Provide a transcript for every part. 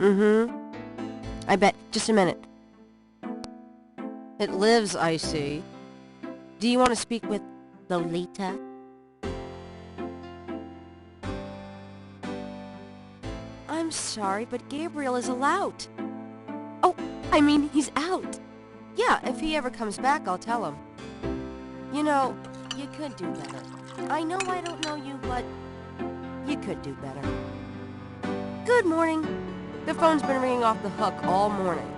Mm-hmm. I bet. Just a minute. It lives, I see. Do you want to speak with Lolita? I'm sorry, but Gabriel is allowed. Oh, I mean, he's out. Yeah, if he ever comes back, I'll tell him. You know, you could do better. I know I don't know you, but you could do better. Good morning. The phone's been ringing off the hook all morning.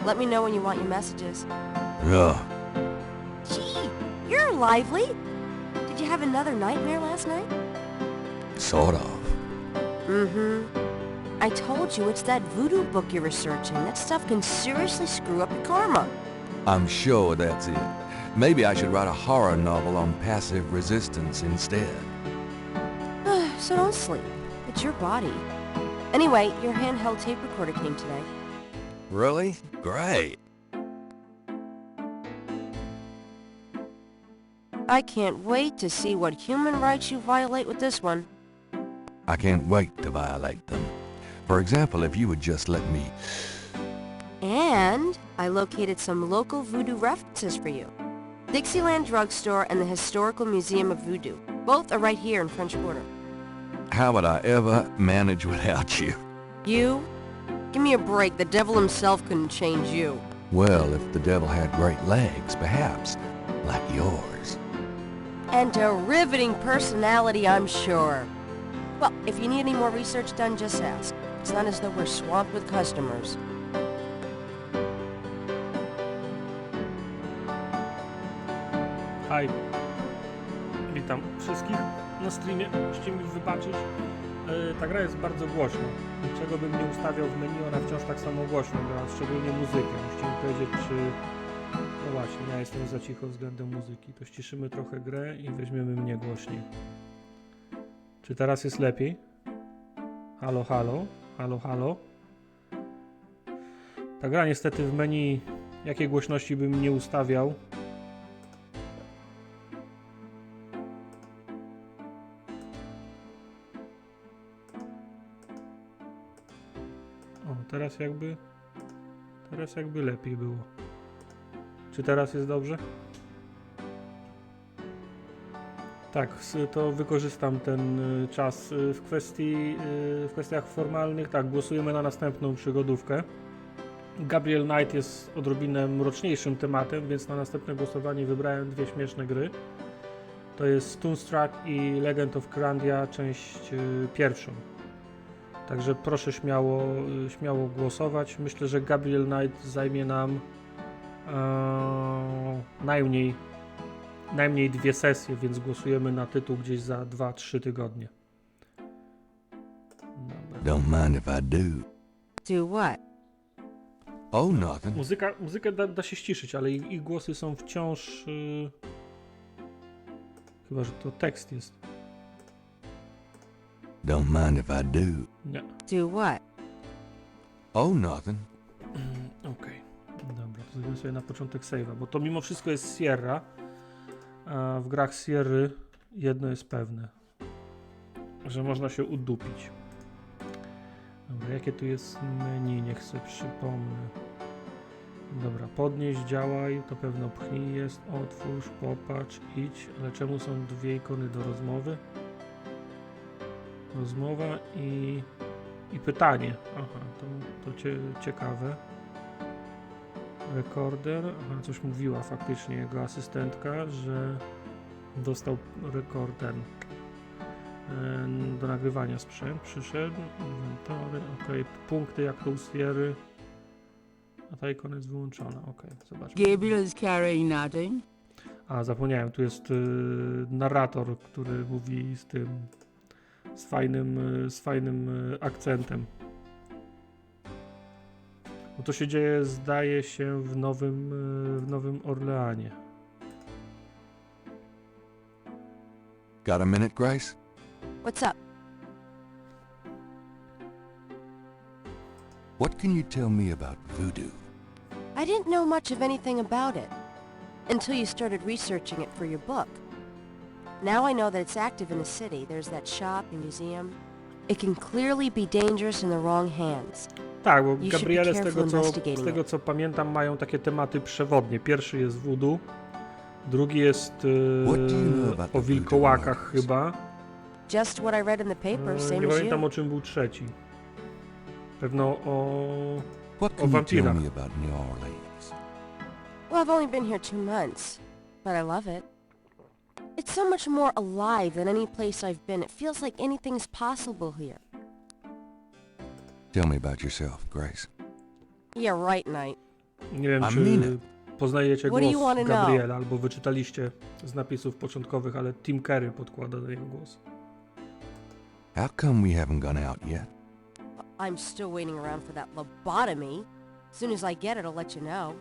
Let me know when you want your messages. Ugh. Gee, you're lively. Did you have another nightmare last night? Sort of. Mm-hmm. I told you it's that voodoo book you're researching. That stuff can seriously screw up your karma. I'm sure that's it. Maybe I should write a horror novel on passive resistance instead. So don't sleep. It's your body. Anyway, your handheld tape recorder came today. Really? Great. I can't wait to see what human rights you violate with this one. I can't wait to violate them. For example, if you would just let me... And I located some local voodoo references for you. Dixieland Drugstore and the Historical Museum of Voodoo. Both are right here in French Quarter. How would I ever manage without you? You? Give me a break. The devil himself couldn't change you. Well, if the devil had great legs, perhaps, like yours. And a riveting personality, I'm sure. Well, if you need any more research done, just ask. It's not as though we're swamped with customers. Hi. Witam wszystkich na streamie. Musicie mi wybaczyć. Ta gra jest bardzo głośna. Czego bym nie ustawiał w menu, ona wciąż tak samo głośno gra, szczególnie muzykę. Musicie mi powiedzieć, czy... No właśnie, ja jestem za cicho względem muzyki. To ściszymy trochę grę i weźmiemy mnie głośniej. Czy teraz jest lepiej? Halo, halo? Halo, halo? Ta gra niestety w menu, jakiej głośności bym nie ustawiał, Teraz jakby lepiej było. Czy teraz jest dobrze? Tak, to wykorzystam ten czas w kwestiach formalnych. Tak, głosujemy na następną przygodówkę. Gabriel Knight jest odrobinę mroczniejszym tematem, więc na następne głosowanie wybrałem dwie śmieszne gry. To jest Toonstruck i Legend of Grandia, część pierwszą. Także proszę śmiało głosować. Myślę, że Gabriel Knight zajmie nam najmniej 2 sesje, więc głosujemy na tytuł gdzieś za 2-3 tygodnie. Dobra. Don't mind if I do. Do what? Oh, nothing. Muzykę da się ściszyć, ale ich głosy są wciąż... Chyba, że to tekst jest. Don't mind if I do. Nie. Do what? Oh, nothing. Okej. Dobra, to zrobimy sobie na początek save'a, bo to mimo wszystko jest Sierra, a w grach Sierry jedno jest pewne, że można się udupić. Dobra, jakie tu jest menu, niech sobie przypomnę. Dobra, podnieś, działaj, to pewno pchnij jest, otwórz, popatrz, idź, ale czemu są 2 ikony do rozmowy? Rozmowa i pytanie. Aha, to ciekawe. Rekorder. Aha, coś mówiła faktycznie jego asystentka, że dostał rekorder do nagrywania sprzęt. Przyszedł. Inwentory. Ok. Punkty jak to u Sierry. A ta ikona jest wyłączona. Ok, zobaczmy. Gabriel is carrying nothing. A, zapomniałem. Tu jest narrator, który mówi z fajnym akcentem. Bo to się dzieje, zdaje się, w Nowym Orleanie. Got a minute, Grace? What's up? What can you tell me about voodoo? I didn't know much of anything about it until you started researching it for your book. Now I know that it's active in the city. There's that shop and museum. It can clearly be dangerous in the wrong hands. Tak, bo You should be Gabriele careful z investigating tego co pamiętam mają takie tematy przewodnie. Pierwszy jest voodoo, drugi jest What do you know about the o voodoo wilkołakach murders? chyba. Just what I read in the paper, Nie same as pamiętam you. o czym był trzeci. Pewno o What can you tell wampirach. me about New Orleans? Well, I've only been here 2 months, but I love it. It's so much more alive than any place I've been. It feels like anything's possible here. Tell me about yourself, Grace. Yeah, right, Knight. Nie wiem, I czy mean poznajecie What do you głos wanna know? Gabriela, albo wyczytaliście z napisów początkowych, ale Tim Curry podkłada do jego głos. How come we haven't gone out yet? I'm still waiting around for that lobotomy. As soon as I get it, I'll let you know.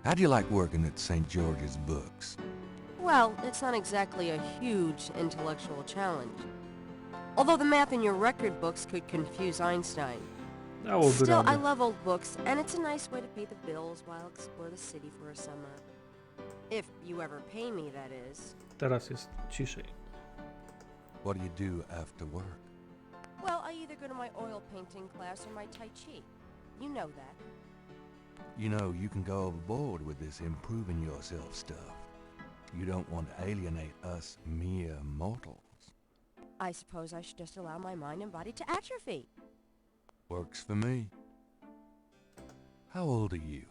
How do you like working at St. George's Books? Well, it's not exactly a huge intellectual challenge. Although the math in your record books could confuse Einstein. Dałoby Still, I radę. love old books, and it's a nice way to pay the bills while I explore the city for a summer. If you ever pay me, that is. Teraz jest ciszej. What do you do after work? Well, I either go to my oil painting class or my Tai Chi. You know that. You know, you can go overboard with this improving yourself stuff. You don't want to alienate us mere mortals. I suppose I should just allow my mind and body to atrophy. Works for me. How old are you?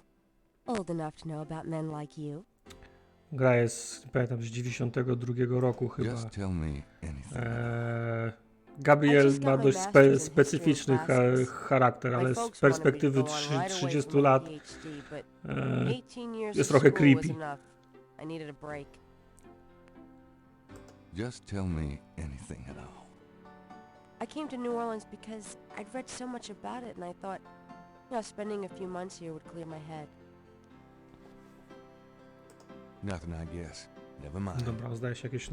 Old enough to know about men like you. Gra jest, pamiętam, z 92 roku chyba. Just tell me anything. Gabriel ma dość specyficzny charakter, ale z perspektywy 30 lat jest trochę creepy. I needed a break. Just tell me anything at all. I came to New Orleans because I'd read so much about it and I thought, spending a few months here would clear my head. Nothing, I guess. Never mind. Dobra, zdaje się jakieś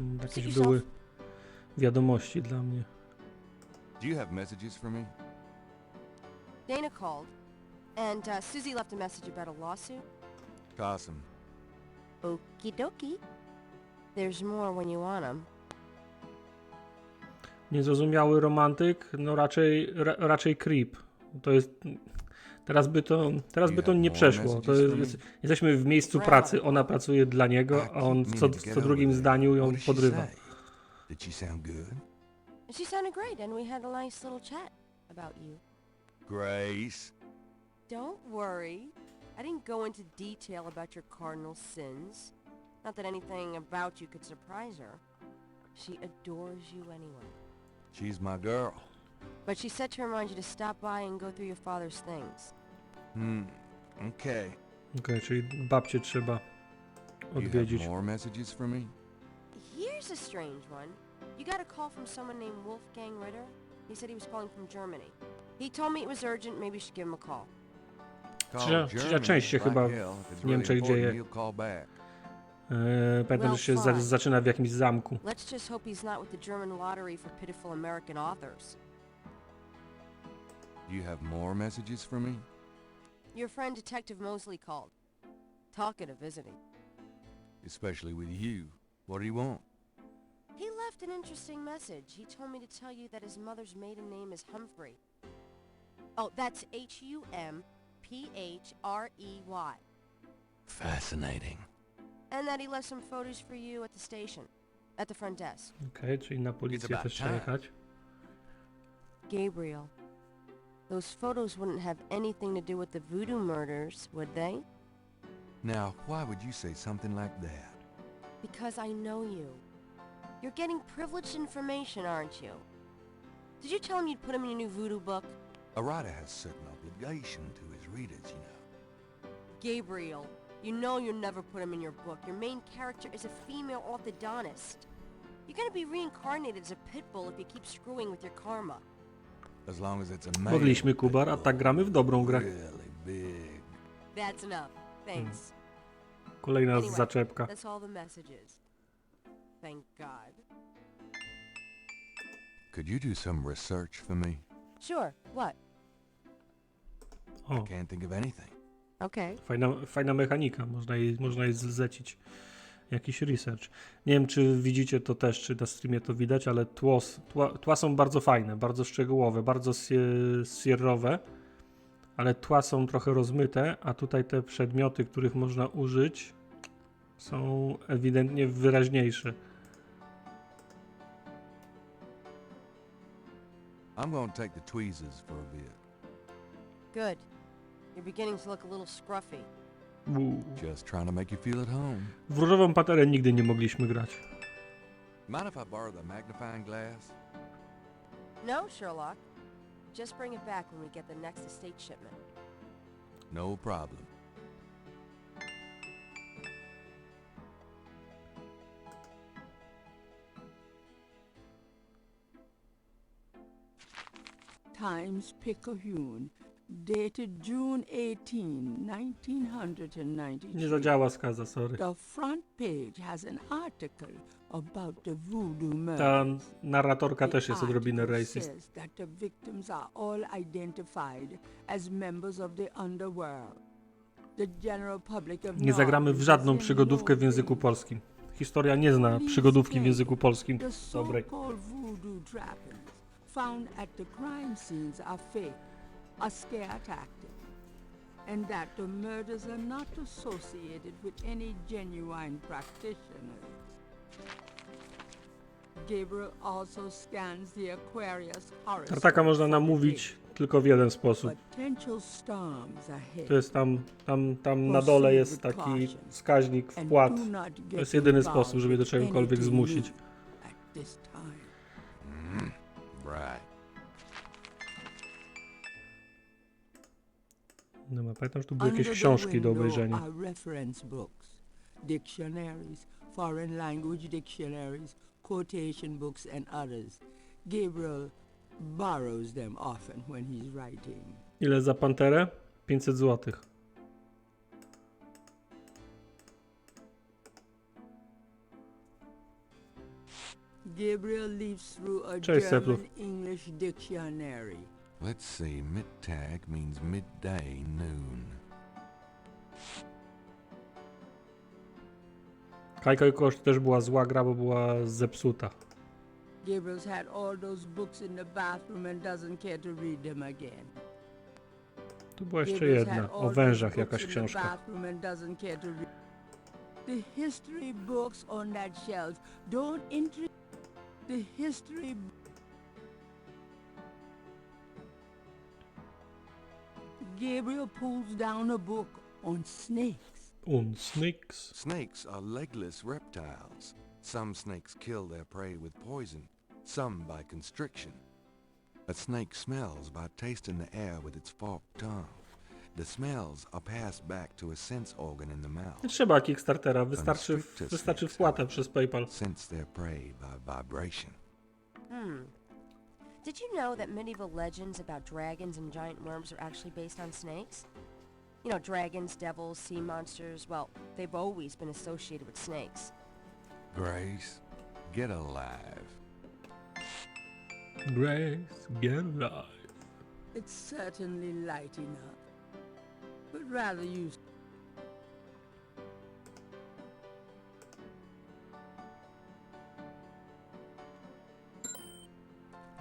były wiadomości dla mnie. Do you have messages for me? Dana called, and Susie left a message about a lawsuit. Awesome. Okie dokie. There's more when you want 'em. Niezrozumiały romantyk, no raczej creep. To jest... Teraz by to nie przeszło. Jesteśmy w miejscu pracy, ona pracuje dla niego, a on w co drugim zdaniu ją podrywa. Did she sound good? She sounded great, and we had a nice little chat about you. Grace. Don't worry. I didn't go into detail about your cardinal sins. Not that anything about you could surprise her. She adores you anyway. She's my girl. But she said to remind you to stop by and go through your father's things. Okay. Okej, czyli babcię trzeba Do you odwiedzić. have more messages for me? Here's a strange one. You got a call from someone named Wolfgang Ritter. He said he was calling from Germany. He told me it was urgent, maybe you should give him a call. Trzecia część się chyba w Niemczech dzieje. Pamiętam, że się zaczyna w jakimś zamku. Let's just hope he's not with the German lottery for pitiful American authors. Do you have more messages for me? Your friend Detective Mosley called. Talkative, isn't he? Especially with you. What do you want? He left an interesting message. He told me to tell you that his mother's maiden name is Humphrey. Oh, that's Humprey. Fascinating. And that he left some photos for you at the station. At the front desk. Okej, czyli na policję też trzeba jechać. Gabriel, those photos wouldn't have anything to do with the voodoo murders, would they? Now, why would you say something like that? Because I know you. You're getting privileged information, aren't you? Did you tell him you'd put him in your new voodoo book? A writer has certain obligation to his readers, you know. Gabriel, you know you'll never put him in your book. Your main character is a female orthodontist. You're gonna be reincarnated as a pit bull if you keep screwing with your karma. As long as it's a male Mogliśmy, Kubar, a tak gramy w dobrą grę. really big. That's enough. Thanks. Kolejna Anyway, zaczepka. That's all the messages. Thank God. Could you do some research for me? Sure. What? O, Can't think of anything. Okay. fajna mechanika, można jej zlecić jakiś research. Nie wiem, czy widzicie to też, czy na streamie to widać, ale tła są bardzo fajne, bardzo szczegółowe, bardzo sierrowe, ale tła są trochę rozmyte, a tutaj te przedmioty, których można użyć, są ewidentnie wyraźniejsze. I'm gonna take the tweezers for a bit. Good. You're beginning to look a little scruffy. Just trying to make you feel at home. W różową paterę nigdy nie mogliśmy grać. Mind if I borrow the magnifying glass? No, Sherlock. Just bring it back when we get the next estate shipment. No problem. Times Picayune, dated June 18, 1993. Nie zadziała skaza, sorry. The front page has an article about the Voodoo Ta murders. narratorka też jest The odrobinę article racist. says that the victims are all identified as members of the underworld. The general public of Nie zagramy w żadną przygodówkę w języku polskim. Historia nie zna przygodówki w języku polskim. The Dobrej. so-called voodoo trappings found at the crime scenes are fake, a scare tactic, and that the murders are not associated with any genuine practitioners. Gabriel also scans the Aquarius horoscope. Tartaka można namówić tylko w jeden sposób. Potential storms ahead. To jest tam na dole jest taki wskaźnik wpłat. To jest jedyny sposób, żeby do czegokolwiek zmusić. At this time. Right. No, pamiętam, że tu były jakieś Under the książki do window obejrzenia. are reference books, dictionaries, foreign language dictionaries, quotation books and others. Gabriel borrows them often when he's writing. Ile za panterę? 500 zł. Gabriel leafs through a Cześć, Seplu. German-English dictionary. Let's see, Mittag means midday, noon. Kajka i Kosz też była zła gra, bo była zepsuta. Gabriel's had all those books in the bathroom and doesn't care to read them again. Tu była jeszcze Gabriel's jedna, had o all wężach those jakaś books in the książka. bathroom and doesn't care to read. The history books on that shelf don't interest. The history. Gabriel pulls down a book on snakes. Snakes. Snakes are legless reptiles. Some snakes kill their prey with poison, some by constriction. A snake smells by tasting the air with its forked tongue. The smells are passed back to a sense organ in the mouth. Nie trzeba Kickstartera, wystarczy wpłata przez PayPal. Sense their prey by vibration. Did you know that medieval legends about dragons and giant worms are actually based on snakes? You know, dragons, devils, sea monsters, well, they've always been associated with snakes. Grace, get alive. Grace, get alive. It's certainly lighting up, but rather used.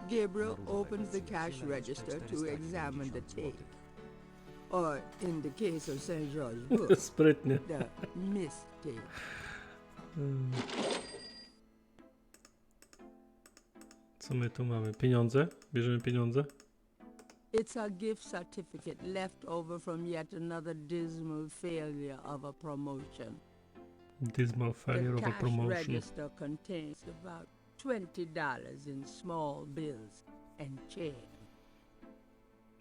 Gabriel opens the cash register to examine the tape. Or, in the case of St. George's book, Sprytnie. the mistake. Co my tu mamy? Pieniądze? Bierzemy pieniądze? It's a gift certificate left over from yet another dismal failure of a promotion. Dismal failure The of a cash promotion. register contains about $20 in small bills and change.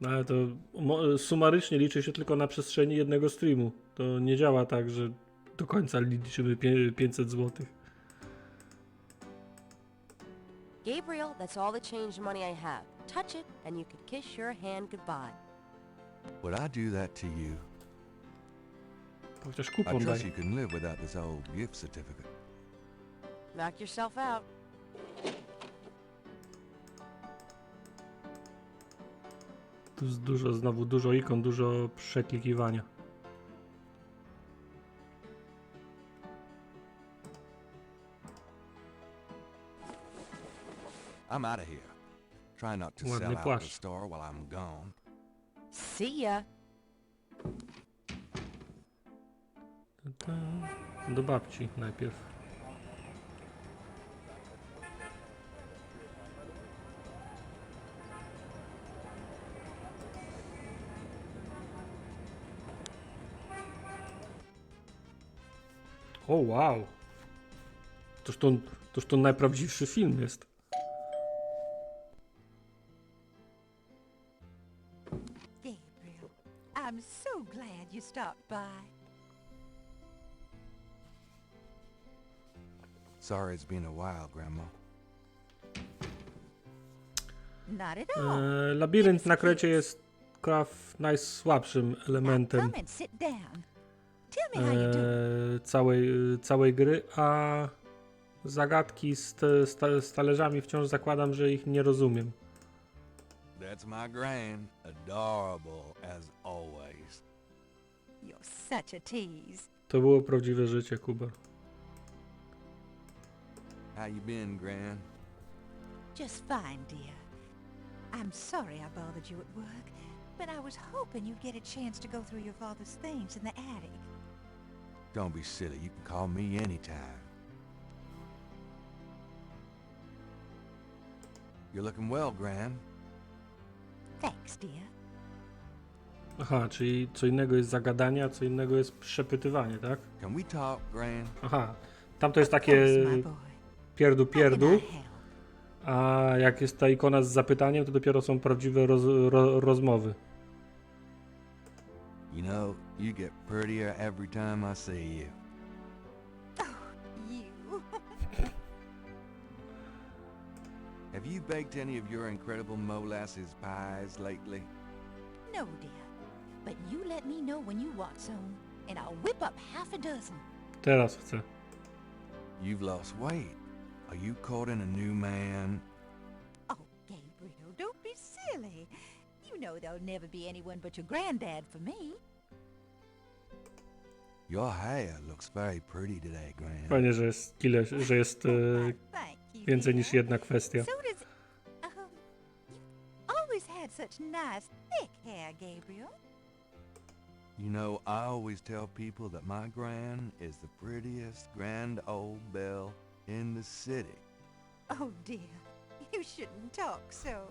No ale to sumarycznie liczy się tylko na przestrzeni jednego streamu. To nie działa tak, że do końca liczymy 500 zł. Gabriel, that's all the change money I have. Touch it, and you could kiss your hand goodbye. Would I do that to you? Chociaż I kupon trust daj. you can live without this old gift certificate. Knock yourself out. Tu jest znowu dużo ikon, dużo przeklikiwania. I'm out of here. Try not to Ładny sell out the płaszcz. store while I'm gone. See ya. Do babci najpierw. O wow! Toż to najprawdziwszy film jest. Gabriel, I'm so glad you stopped by. Sorry it's been a while, Grandma. Not at all. Labirynt na Krecie jest najsłabszym elementem Come and sit down. Tell me how you do. całej gry, a zagadki z talerzami wciąż zakładam, że ich nie rozumiem. That's my gran. Adorable as always. You're such a tease. To było prawdziwe życie, Kuba. How you been, Gran? Just fine, dear. I'm sorry I bothered you at work, but I was hoping you'd get a chance to go through your father's things in the attic. Don't be silly. You can call me anytime. You're looking well, Gran. Thanks, dear. Aha, czyli co innego jest zagadanie, a co innego jest przepytywanie, tak? Can we talk, Gran? Aha, tam to jest Of takie course, my boy. pierdu How can pierdu, I help? a jak jest ta ikona z zapytaniem, to dopiero są prawdziwe rozmowy. You know, you get prettier every time I see you. You. Have you baked any of your incredible molasses pies lately? No, dear. But you let me know when you want some, and I'll whip up half a dozen. Teraz chcę. You've lost weight. Are you courting a new man? Oh, Gabriel, don't be silly. You know there'll never be anyone but your granddad for me. Your hair looks very pretty today, Gran. Fajnie, że jest Thank you, więcej dear. niż jedna kwestia. So does... you've always had such nice, thick hair, Gabriel. You know, I always tell people that my Gran is the prettiest grand old belle in the city. Oh, dear. You shouldn't talk so.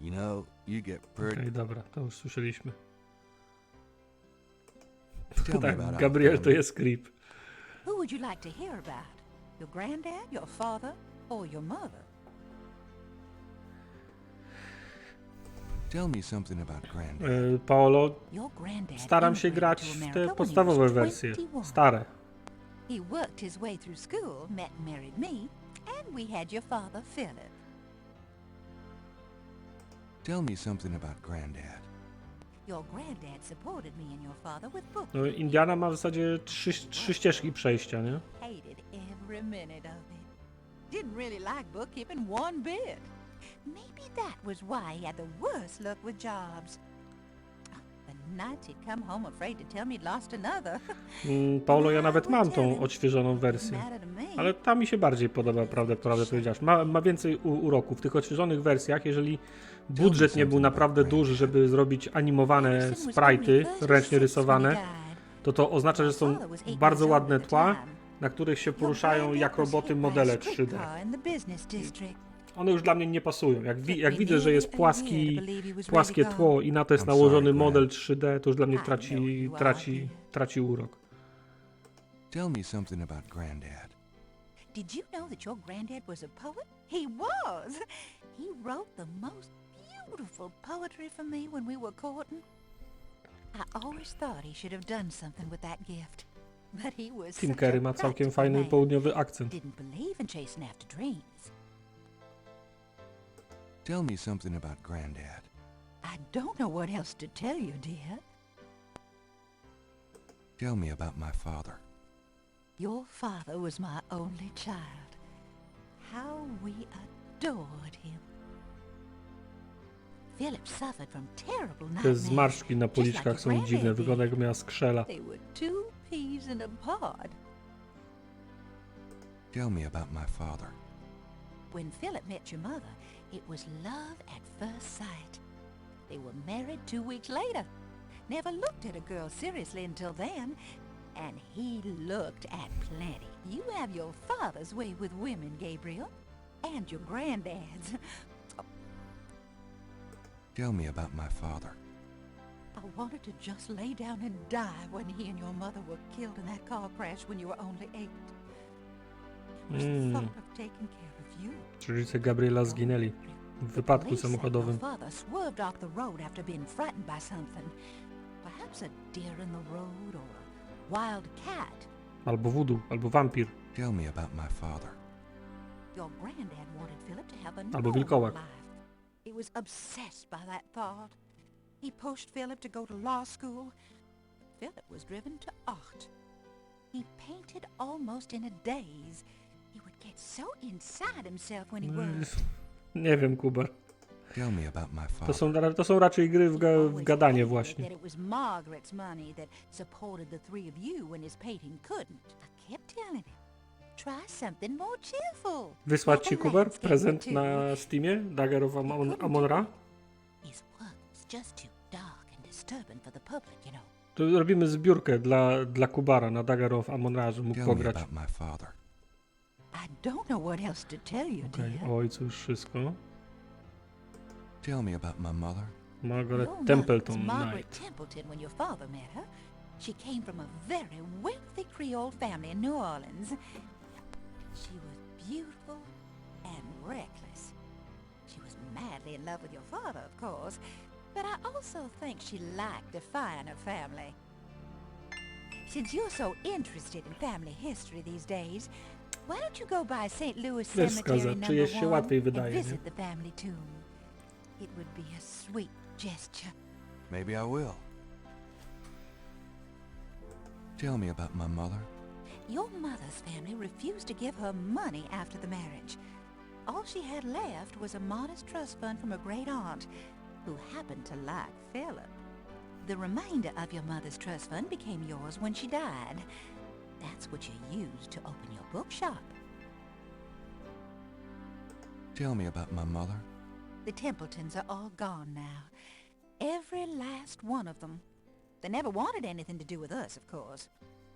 You know, you get pretty. Okej, dobra, to już słyszeliśmy. Tell me Tak, about our Gabriel to family. jest creep. Who would you like to hear about? Your granddad, your father, or your mother? Tell me something about Granddad. Paolo, Your granddad staram się immigrated grać to w America te when he podstawowe was wersje, 21. stare. He worked his way through school, met and married me, and we had your father, Philip. Tell me something about Granddad. Your granddad supported me and your father with No, bookkeeping. Indiana ma w zasadzie trzy ścieżki przejścia, nie? Hated every minute of it. Didn't really like bookkeeping one bit. Maybe that was why he had the worst luck with jobs. The nights he'd come home afraid to tell me he'd lost another. Paulo, ja nawet mam tą odświeżoną wersję. Matter to me. Ale ta mi się bardziej podoba, prawdę powiedziałaś. Ma więcej uroku. W tych odświeżonych wersjach, jeżeli budżet nie był naprawdę duży, żeby zrobić animowane sprite'y, ręcznie rysowane, to oznacza, że są bardzo ładne tła, na których się poruszają jak roboty modele 3D. One już dla mnie nie pasują. Jak widzę, że jest płaskie tło i na to jest nałożony model 3D, to już dla mnie traci urok. Tell me something about Granddad. Did you know that your granddad was a poet? He was! He wrote the most beautiful poetry for me when we were courting. I always thought he should have done something with that gift. But he was Tim such Curry a ma całkiem practical fajny man. południowy akcent. Didn't believe in chasing after dreams. Tell me something about Granddad. I don't know what else to tell you, dear. Tell me about my father. Your father was my only child. How we adored him. Philip suffered from terrible Te nightmares. zmarszczki na just like policzkach your są granddad dziwne, did. wygląda jakby miała skrzela. They were two peas in a pod. Tell me about my father. when Philip met your mother, it was love at first sight. They were married 2 weeks later. Never looked at a girl seriously until then. And he looked at plenty. You have your father's way with women, Gabriel. And your granddad's. Tell me about my father. I wanted to just lay down and die when he and your mother were killed in that car crash when you were only 8. It was the thought of taking care of you. Rodzice Gabriela zginęli w wypadku Police say samochodowym. your father swerved off the road after being frightened by something. Perhaps a deer in the road or a wild cat. Albo voodoo, albo wampir. Tell me about my father. Your granddad wanted Philip to have a Albo normal wilkołak. life. He was obsessed by that thought. He pushed Philip to go to law school. Philip was driven to art. He painted almost in a daze. He would get so inside himself when he worked. Nie wiem, Kuba. Tell me about my father. To są raczej gry w Always gadanie hated właśnie. that it was Margaret's money that supported the three of you when his painting couldn't. I kept telling him, try something more cheerful. Wysłać ci, Like a Kuba, landscape prezent or two. na Steamie? Dagger of Amon-Ra? His work was just too dark and disturbing for the public, you know. To robimy zbiórkę dla Kubara na Dagger of Amon-Ra, żeby mógł Tell me pograć. about my father. I don't know what else to tell you, Okej, dear. o ojcu już wszystko. Tell me about my mother. Margaret Your mother was Templeton Margaret Knight. Templeton when your father met her. She came from a very wealthy Creole family in New Orleans. She was beautiful and reckless. She was madly in love with your father, of course, but I also think she liked defying her family. Since you're so interested in family history these days, why don't you go by St. Louis Wiesz Cemetery wskazać, number czyjeś się 1 łatwiej and wydaje, nie? visit the family tomb? It would be a sweet gesture. Maybe I will. Tell me about my mother. Your mother's family refused to give her money after the marriage. All she had left was a modest trust fund from a great aunt, who happened to like Philip. The remainder of your mother's trust fund became yours when she died. That's what you used to open your bookshop. Tell me about my mother. The Templetons are all gone now. Every last one of them. They never wanted anything to do with us, of course.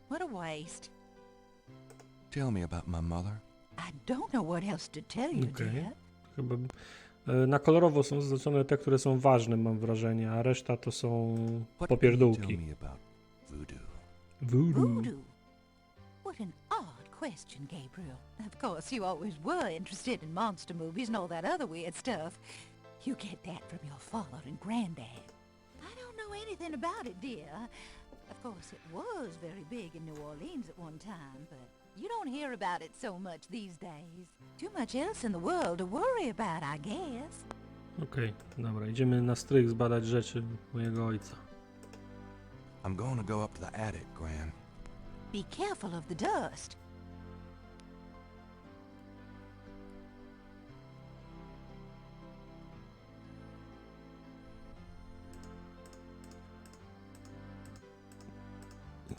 What a waste. Tell me about my mother. I don't know what else to tell you, Okej. dear. Chyba na kolorowo są zaznaczone te, które są ważne, mam wrażenie, a reszta to są What can you tell popierdółki. me about voodoo? Voodoo. Voodoo? What an odd question, Gabriel. Of course, you always were interested in monster movies and all that other weird stuff. You get that from your father and granddad. I don't know anything about it, dear. Of course, it was very big in New Orleans at one time, but you don't hear about it so much these days. Too much else in the world to worry about, I guess. Okej, dobra, idziemy na strych zbadać rzeczy mojego ojca. I'm going to go up to the attic, Gran. Be careful of the dust.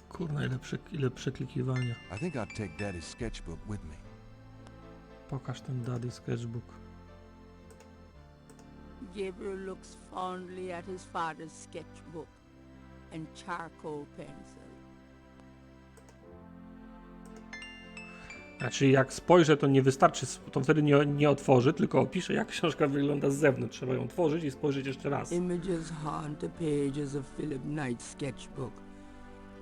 Kurna, ile przeklikiwania. I think I'd take Daddy's sketchbook with me. Pokaż ten Daddy sketchbook. Gabriel looks fondly at his father's sketchbook and charcoal pencil. Znaczy jak spojrzę, to nie wystarczy, to wtedy nie otworzy, tylko opiszę, jak książka wygląda z zewnątrz. Trzeba ją otworzyć i spojrzeć jeszcze raz. Images haunt the pages of Philip Knight's sketchbook,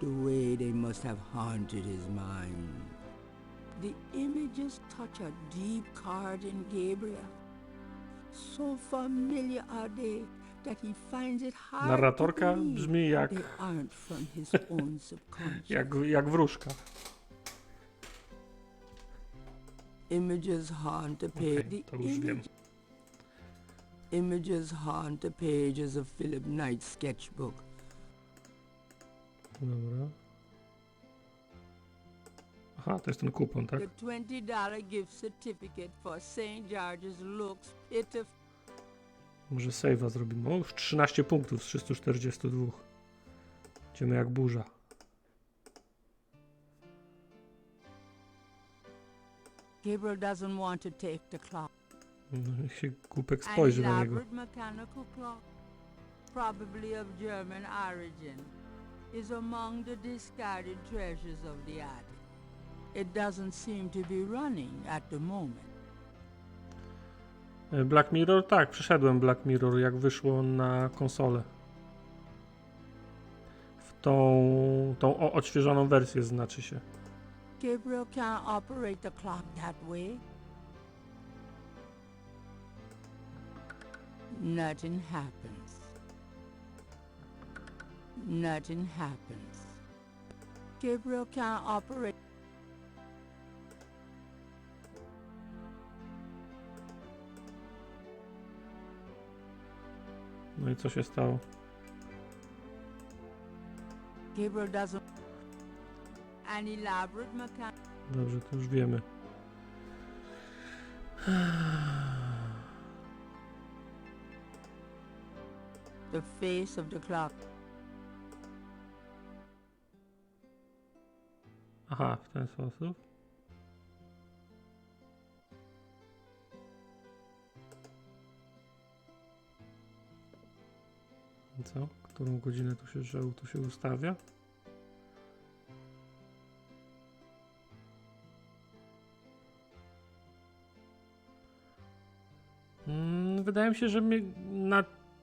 the way they must have haunted his mind. The images touch a deep chord in Gabriel. So familiar are they that he finds it hard Narratorka to believe brzmi jak, they aren't from his own subconscious. jak wróżka. Images haunt the Okej, page. to już wiem. Images haunt the pages of Philip Knight's sketchbook. Dobra. Aha, to jest ten kupon, tak? The $20 gift certificate for St. George's looks pitiful. Może save'a zrobimy. O, już 13 punktów z 342. Idziemy jak burza. Gabriel doesn't want to take the clock. No, niech się głupek An spojrzy na niego. elaborate mechanical clock, probably of German origin, is among the discarded treasures of the attic. It doesn't seem to be running at the moment. Black Mirror? Tak, przeszedłem Black Mirror, jak wyszło na konsolę. W tą odświeżoną wersję, znaczy się. Gabriel can't operate the clock that way. Nothing happens. Nothing happens. Gabriel can't operate. No i co się stało? Gabriel doesn't. An elaborate mechanical. Dobrze, to już wiemy. The face of the clock. Aha, w ten sposób. I co? Którą godzinę tu się ustawia? Wydaje mi się, że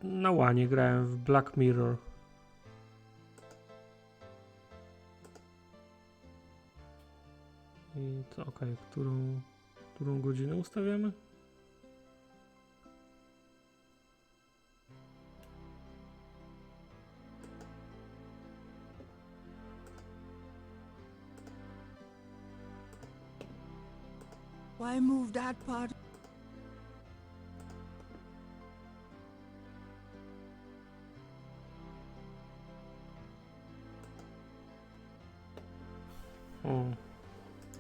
na łanie grałem w Black Mirror. I co, okej, którą godzinę ustawiamy? Why move that part? O,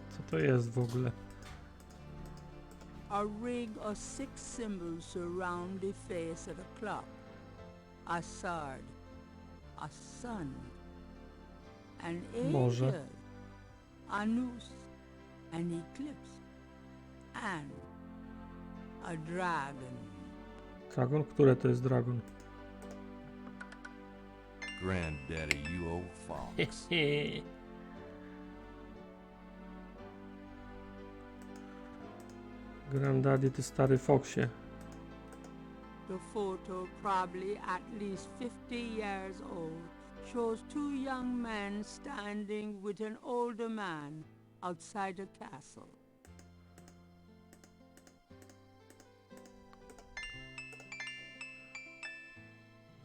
co to jest w ogóle? A rig of 6 symbols surround the face of the clock. A sword, a sun, an Może. angel, a noose, an eclipse, and a dragon. Dragon? Które to jest dragon? Granddaddy, you old fox. Granddaddy, ty stary foksie. The photo, probably at least 50 years old, shows 2 young men standing with an older man outside a castle.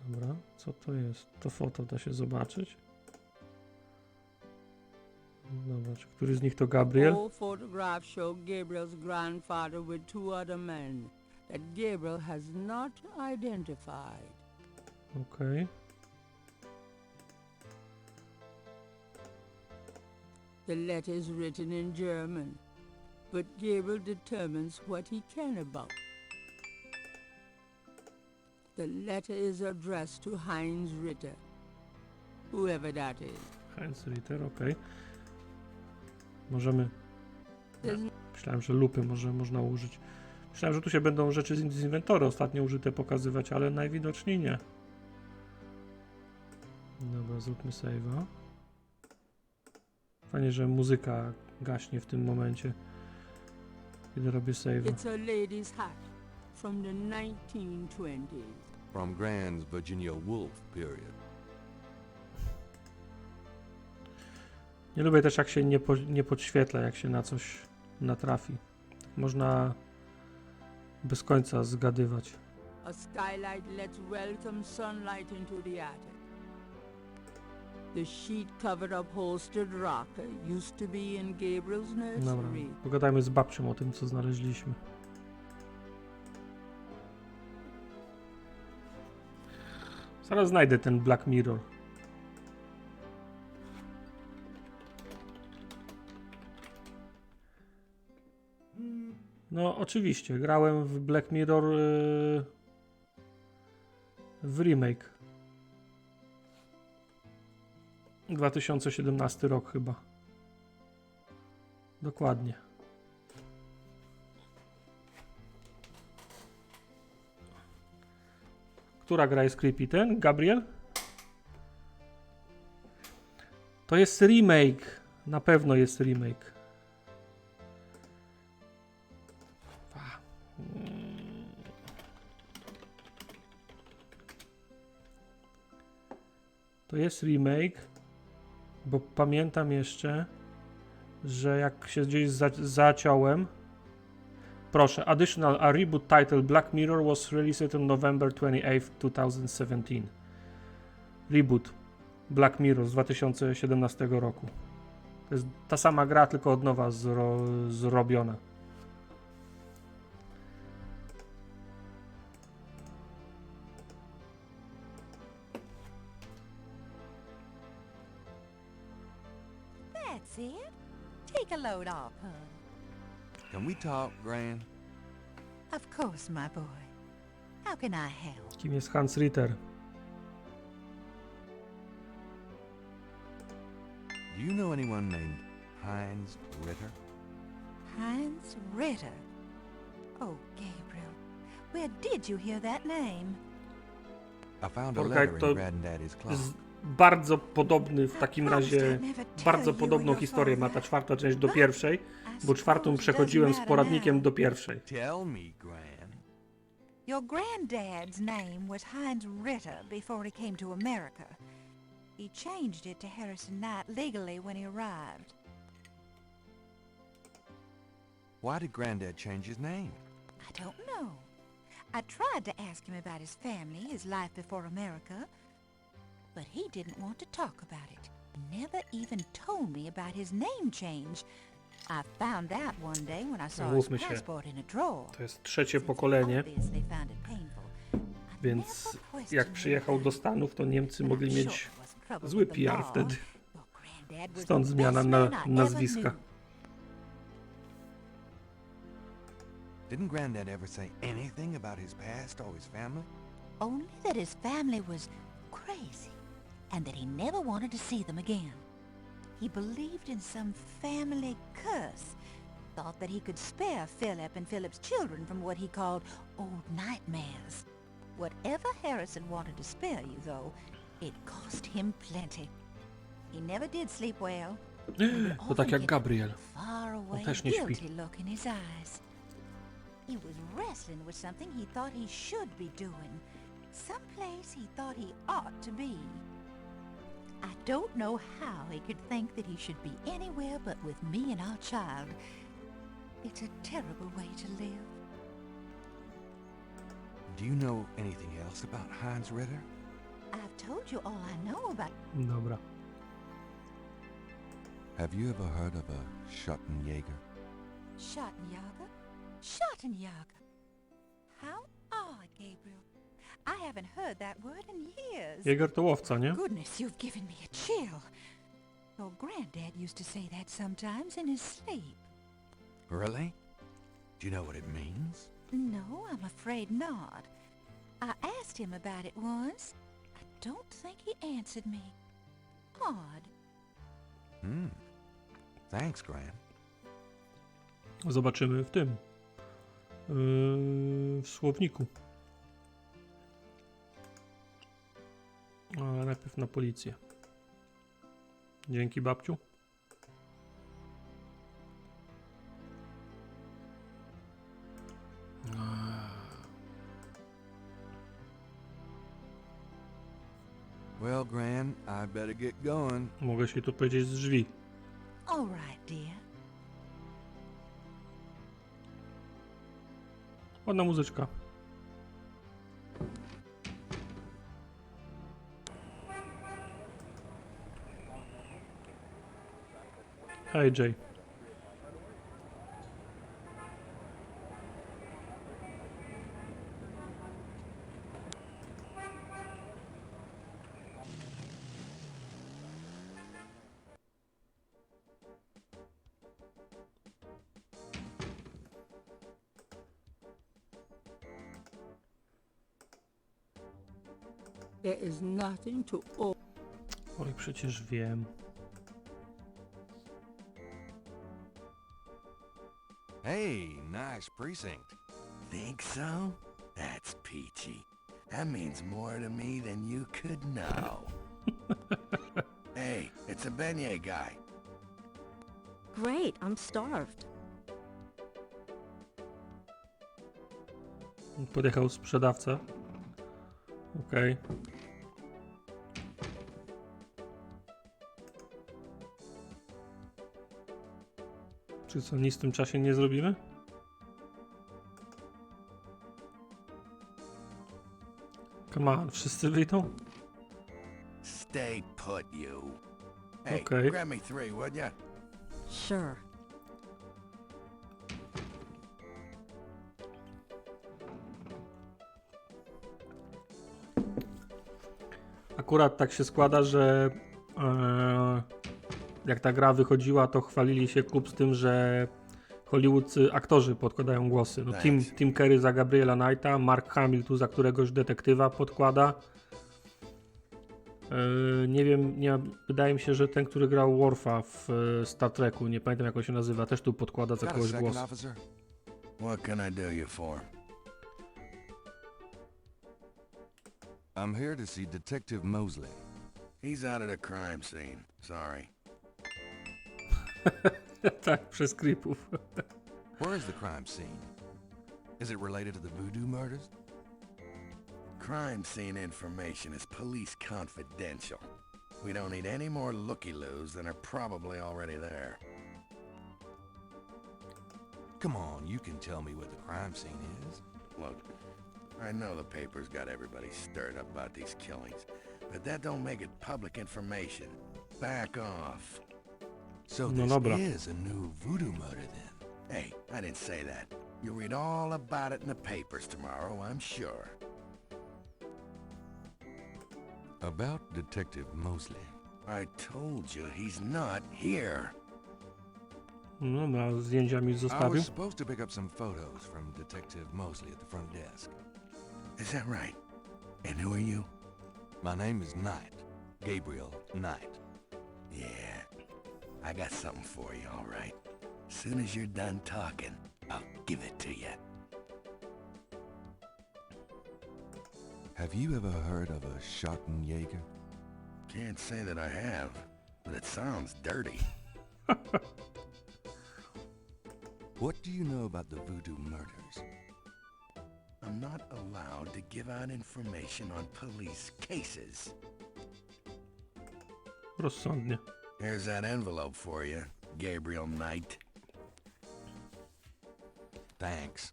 Dobra, co to jest? To foto da się zobaczyć. Dobra, czy któryś z nich to Gabriel? All photographs show Gabriel's grandfather with 2 other men that Gabriel has not identified. Okej. The letter is written in German, but Gabriel determines what he can about. The letter is addressed to Heinz Ritter, whoever that is. Heinz Ritter, okej. Możemy... There's Myślałem, że lupy można użyć. Myślałem, że tu się będą rzeczy z inwentory ostatnio użyte pokazywać, ale najwidoczniej nie. Dobra, zróbmy save'a. Fajnie, że muzyka gaśnie w tym momencie, kiedy robię save'a. It's a lady's hat from the 1920s. From Grand's Virginia Woolf period. Nie lubię też, jak się nie podświetla, jak się na coś natrafi. Można bez końca zgadywać. A skylight lets welcome sunlight into the attic. The sheet-covered upholstered rocker used to be in Gabriel's Dobra, nursery. pogadajmy z babcią o tym, co znaleźliśmy. Zaraz znajdę ten Black Mirror. No oczywiście, grałem w Black Mirror w remake. 2017 rok chyba. Dokładnie. Która gra jest creepy? Ten? Gabriel? To jest remake. Na pewno jest remake. To jest remake, bo pamiętam jeszcze, że jak się gdzieś zaciąłem. Proszę, additional, a reboot title Black Mirror was released on November 28, 2017. Reboot Black Mirror z 2017 roku. To jest ta sama gra, tylko od nowa zrobiona. That's it. Take a load off, hon. Can we talk, Gran? Of course, my boy. How can I help? Kim jest Hans Ritter? Do you know anyone named Heinz Ritter? Heinz Ritter. Oh, Gabriel. Where did you hear that name? I found a Porkaj, letter to in Granddaddy's closet. bardzo podobny w takim razie, bardzo podobną historię ma ta czwarta część do pierwszej, bo czwartą przechodziłem z poradnikiem do pierwszej. Tell me, Gran. Your granddad's name was Heinz Ritter before he came to America. He changed it to Harrison Knight legally when he arrived. Why did Granddad change his name? I don't know. I tried to ask him about his family, his life before America, but he didn't want to talk about it. He never even told me about his name change. I found out one day when I saw his Mówmy się, passport in a drawer. to jest trzecie pokolenie, Obviously found it painful. I've więc never questioned jak przyjechał do Stanów, to Niemcy mogli mieć zły PR wtedy. Stąd zmiana nazwiska. Didn't Granddad ever say anything about his past or his family? Only that his family was crazy and that he never wanted to see them again. He believed in some family curse, thought that he could spare Philip and Philip's children from what he called old nightmares. Whatever Harrison wanted to spare you, though, it cost him plenty. He never did sleep well. To tak jak Gabriel. Far away, też nie śpi. guilty look in his eyes. He was wrestling with something he thought he should be doing, someplace he thought he ought to be. I don't know how he could think that he should be anywhere but with me and our child. It's a terrible way to live. Do you know anything else about Heinz Ritter? I've told you all I know about... Dobra. Have you ever heard of a Schottenjäger? Schottenjäger? Schottenjäger. How odd, Gabriel. I haven't heard that word in years. Jäger to łowca, nie? Goodness, you've given me a chill. Your granddad used to say that sometimes in his sleep. Really? Do you know what it means? No, I'm afraid not. I asked him about it once. I don't think he answered me. Odd. Thanks, Gran. Zobaczymy w tym. W słowniku. Ale najpierw na policję. Dzięki, babciu. Well, Gran, I better get going. Mogę się tu powiedzieć z drzwi. All right, dear. Ładna muzyczka. Hej, Jay. There is nothing to owe. Oj, przecież wiem. Hey, nice precinct. Think so? That's peachy. That means more to me than you could know. Hey, it's a beignet guy. Great, I'm starved. Podjechał sprzedawca. Okej. Czy co, nic w tym czasie nie zrobimy? Come on, wszyscy wyjdą? Stay put, you. Hey, Okay. grab me 3, would ya? Sure. Akurat tak się składa, że jak ta gra wychodziła, to chwalili się klub z tym, że hollywoodscy aktorzy podkładają głosy. No, Tim Curry za Gabriela Knighta, Mark Hamill tu za któregoś detektywa podkłada. Nie wiem, wydaje mi się, że ten, który grał Worfa w Star Treku, nie pamiętam jak on się nazywa, też tu podkłada za Got a kogoś second, głos. officer? What can I do you for? I'm here to see Detective Mosley. He's out at a crime scene. Sorry. Tak, przez creepów. Where is the crime scene? Is it related to the Voodoo murders? Crime scene information is police confidential. We don't need any more looky-loos than are probably already there. Come on, you can tell me where the crime scene is. Look, I know the paper's got everybody stirred up about these killings, but that don't make it public information. Back off. So No this dobra. is a new Voodoo murder then. Hey, I didn't say that. You'll read all about it in the papers tomorrow, I'm sure. About Detective Mosley. I told you he's not here. No, a zdjęcia mi I zostawił. was supposed to pick up some photos from Detective Mosley at the front desk. Is that right? And who are you? My name is Knight. Gabriel Knight. Yeah, I got something for you, all right. As soon as you're done talking, I'll give it to you. Have you ever heard of a Schottenjäger? Can't say that I have, but it sounds dirty. What do you know about the Voodoo murders? I'm not allowed to give out information on police cases. Rozsądnie. Here's that envelope for you, Gabriel Knight. Thanks.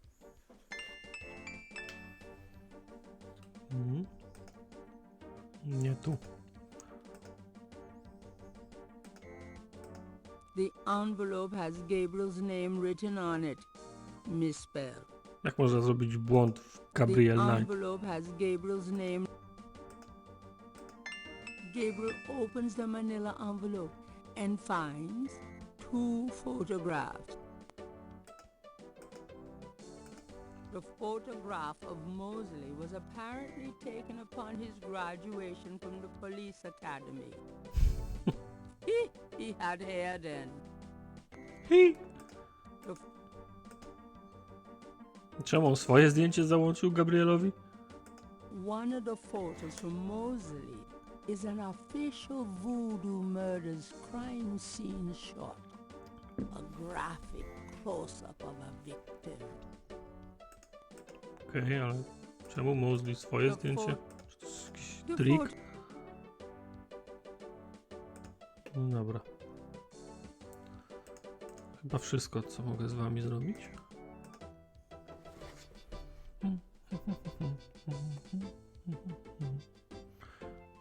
Nie tu. The envelope has Gabriel's name written on it. Misspelled. Jak można zrobić błąd w The Gabriel Knight? envelope has Gabriel's name. Gabriel opens the manila envelope and finds 2 photographs. The photograph of Mosley was apparently taken upon his graduation from the police academy. He had hair then. Hi. The Czemu on swoje zdjęcie załączył Gabrielowi? One of the photos from Mosley is an official Voodoo Murders crime scene shot. A graphic close-up of a victim. Okej, ale czemu Mosley swoje zdjęcie? Czy to jest jakiś The trik? photo- No dobra. Chyba wszystko, co mogę z wami zrobić.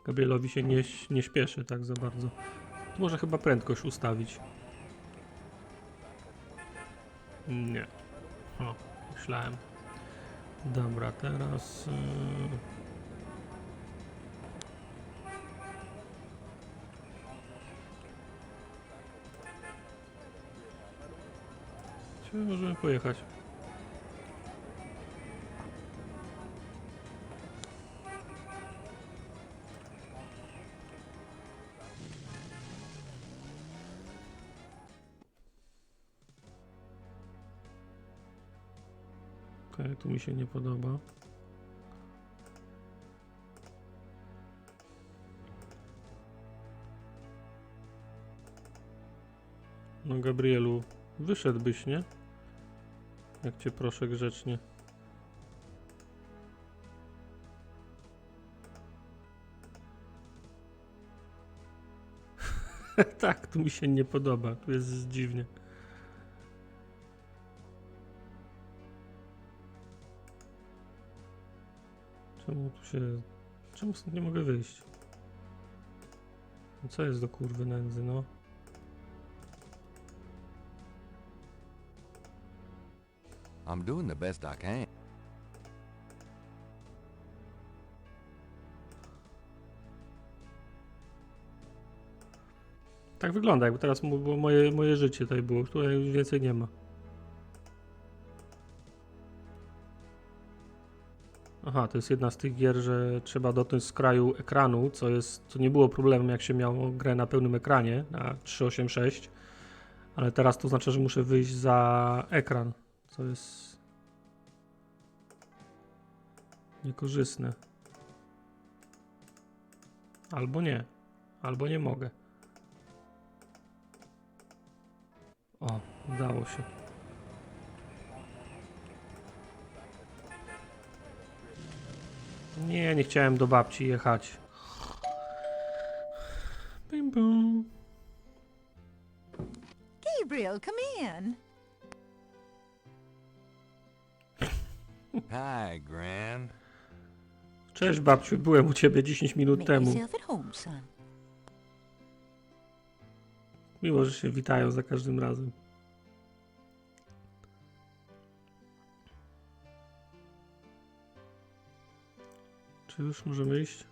Gabrielowi się nie śpieszy tak za bardzo. To może chyba prędkość ustawić. Nie. O, myślałem. Dobra, teraz... Gdzie możemy pojechać? Okej, tu mi się nie podoba. Gabrielu, wyszedłbyś, nie? Jak cię proszę grzecznie. Tak, tu mi się nie podoba, tu jest dziwnie. Czemu tu się... Czemu stąd nie mogę wyjść? No co jest do kurwy nędzy, no? I'm doing the best I can. Tak wygląda, jakby teraz było moje życie tutaj było, które już więcej nie ma. Aha, to jest jedna z tych gier, że trzeba dotknąć z kraju ekranu, co nie było problemem, jak się miało grę na pełnym ekranie, na 386, ale teraz to znaczy, że muszę wyjść za ekran, co jest niekorzystne. Albo nie mogę. O, udało się. Nie chciałem do babci jechać. Bim bum. Gabriel, come in. Hi, Gran. Cześć babciu, byłem u ciebie 10 minut Make temu. yourself at home, son. Miło, że się witają za każdym razem. Czy już możemy iść?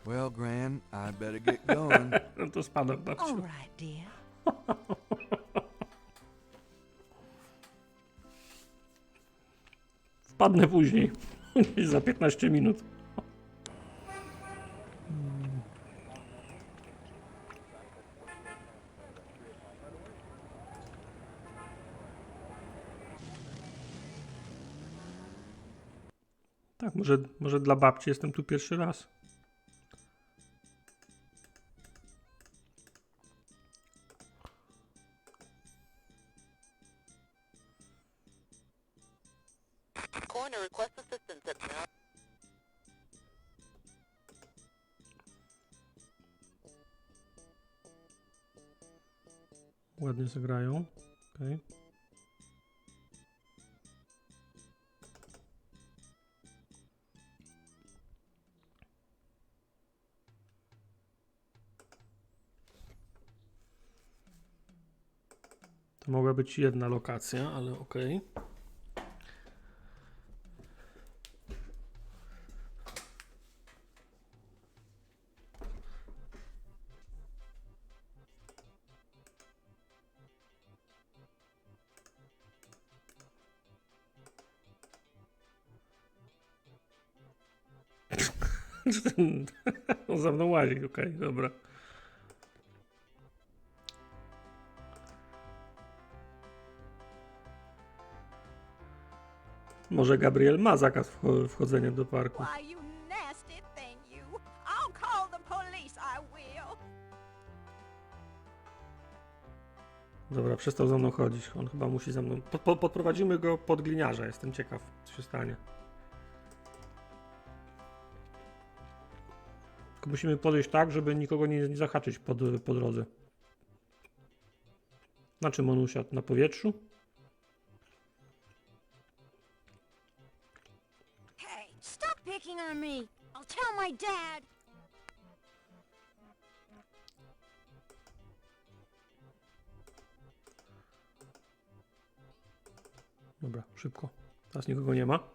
Well, Gran, I better get going. No to spadam, All babciu. right, dear. Wpadnę później. Za 15 minut. Tak, może dla babci jestem tu pierwszy raz. Corner request assistance at now. Ładnie zagrają. Okay. To mogła być jedna lokacja, ale okej. On za mną łazi, okej, dobra. Może Gabriel ma zakaz wchodzenia do parku. Why, you nasty thing, you. I'll call the police, I will. Dobra, przestał za mną chodzić. On chyba musi za mną... Podprowadzimy go pod gliniarza. Jestem ciekaw, co się stanie. Tylko musimy podejść tak, żeby nikogo nie zahaczyć po drodze. Na czym on usiadł? Na powietrzu? Hey, stop picking on me! I'll tell my dad! Dobra, szybko. Teraz nikogo nie ma.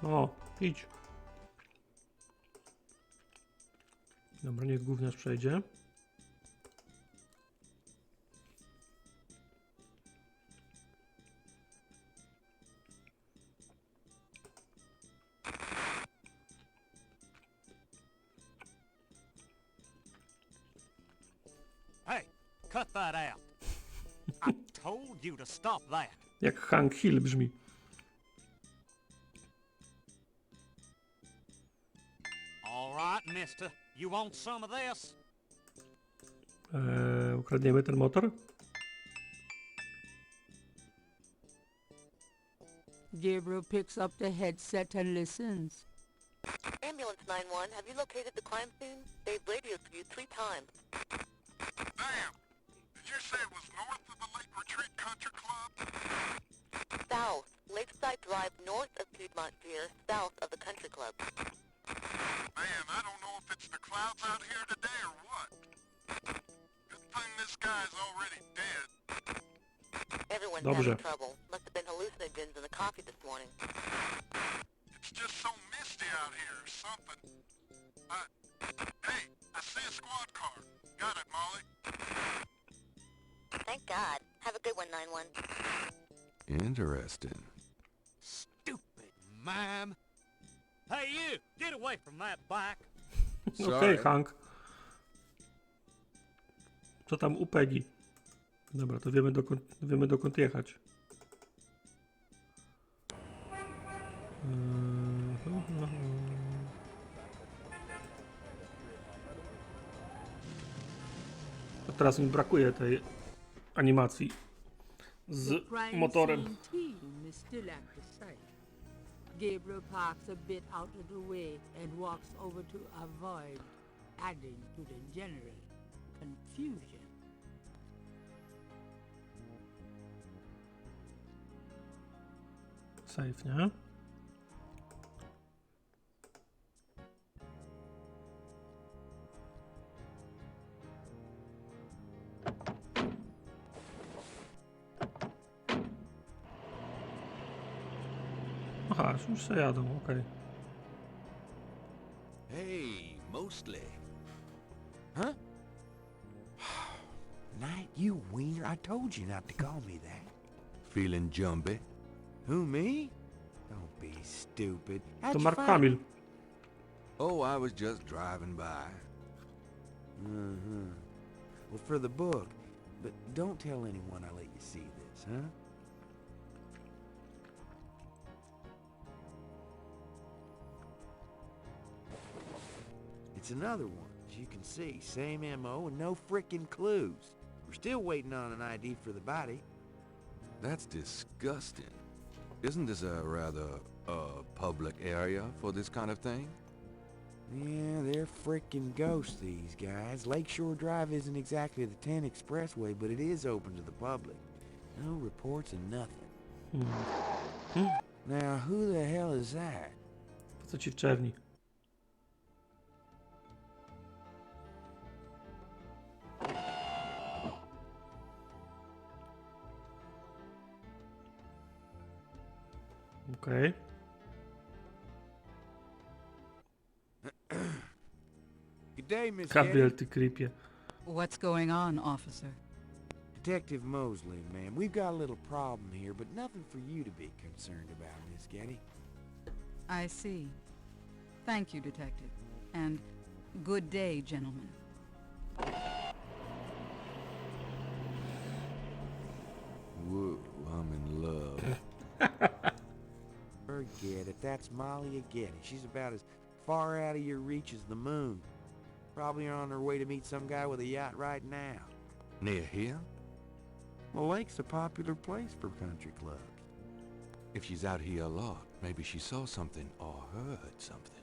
O, idź. Dobra, niech gówniarz przejdzie. Hey, cut that out. I told you to stop that. Jak Hank Hill brzmi. All right, mister. You want some of this? Ukradniemy ten motor? Gabriel picks up the headset and listens. Ambulance 911, have you located the crime scene? They've radioed for you 3 times. Damn! Did you say it was north of the Lake Retreat Country Club? South. Lakeside Drive north of Piedmont Pier, south of the country club. Man, I don't know if it's the clouds out here today or what. Good thing this guy's already dead. Everyone's Dobrze. having trouble. Must have been hallucinogens in the coffee this morning. It's just so misty out here or something. Hey, I see a squad car. Got it, Molly. Thank God. Have a good one, 9-1. Interesting. Stupid mime. Hey, you! Get away from that bike. Okej, Hank. Co tam u Peggy? Dobra, to wiemy dokąd jechać. To teraz mi brakuje tej animacji z The crime motorem. scene team is still at the site. Gabriel parks a bit out of the way and walks over to avoid adding to the general confusion. Safe, nie? Aha, już se jadą, okej. Hey, mostly. Huh? Night, you wiener, I told you not to call me that. Feeling jumpy? Who, me? Don't be stupid. How'd To you Mark find Hamill. me? Oh, I was just driving by. Well, for the book. But don't tell anyone I let you see this, huh? It's another one, as you can see. Same MO and no frickin' clues. We're still waiting on an ID for the body. That's disgusting. Isn't this a rather, public area for this kind of thing? Yeah, they're frickin' ghosts, these guys. Lakeshore Drive isn't exactly the 10 expressway, but it is open to the public. No reports and nothing. Now, who the hell is that? Po co ci w czerni? Okej. Good day, Miss Gabriel, Getty. ty creepie. What's going on, officer? Detective Mosley, ma'am. We've got a little problem here, but nothing for you to be concerned about, Miss Getty. I see. Thank you, detective. And good day, gentlemen. Whoa, I'm in love. Forget it. That's Molly Getty. She's about as far out of your reach as the moon. Probably on her way to meet some guy with a yacht right now. Near here? The lake's a popular place for country clubs. If she's out here a lot, maybe she saw something or heard something.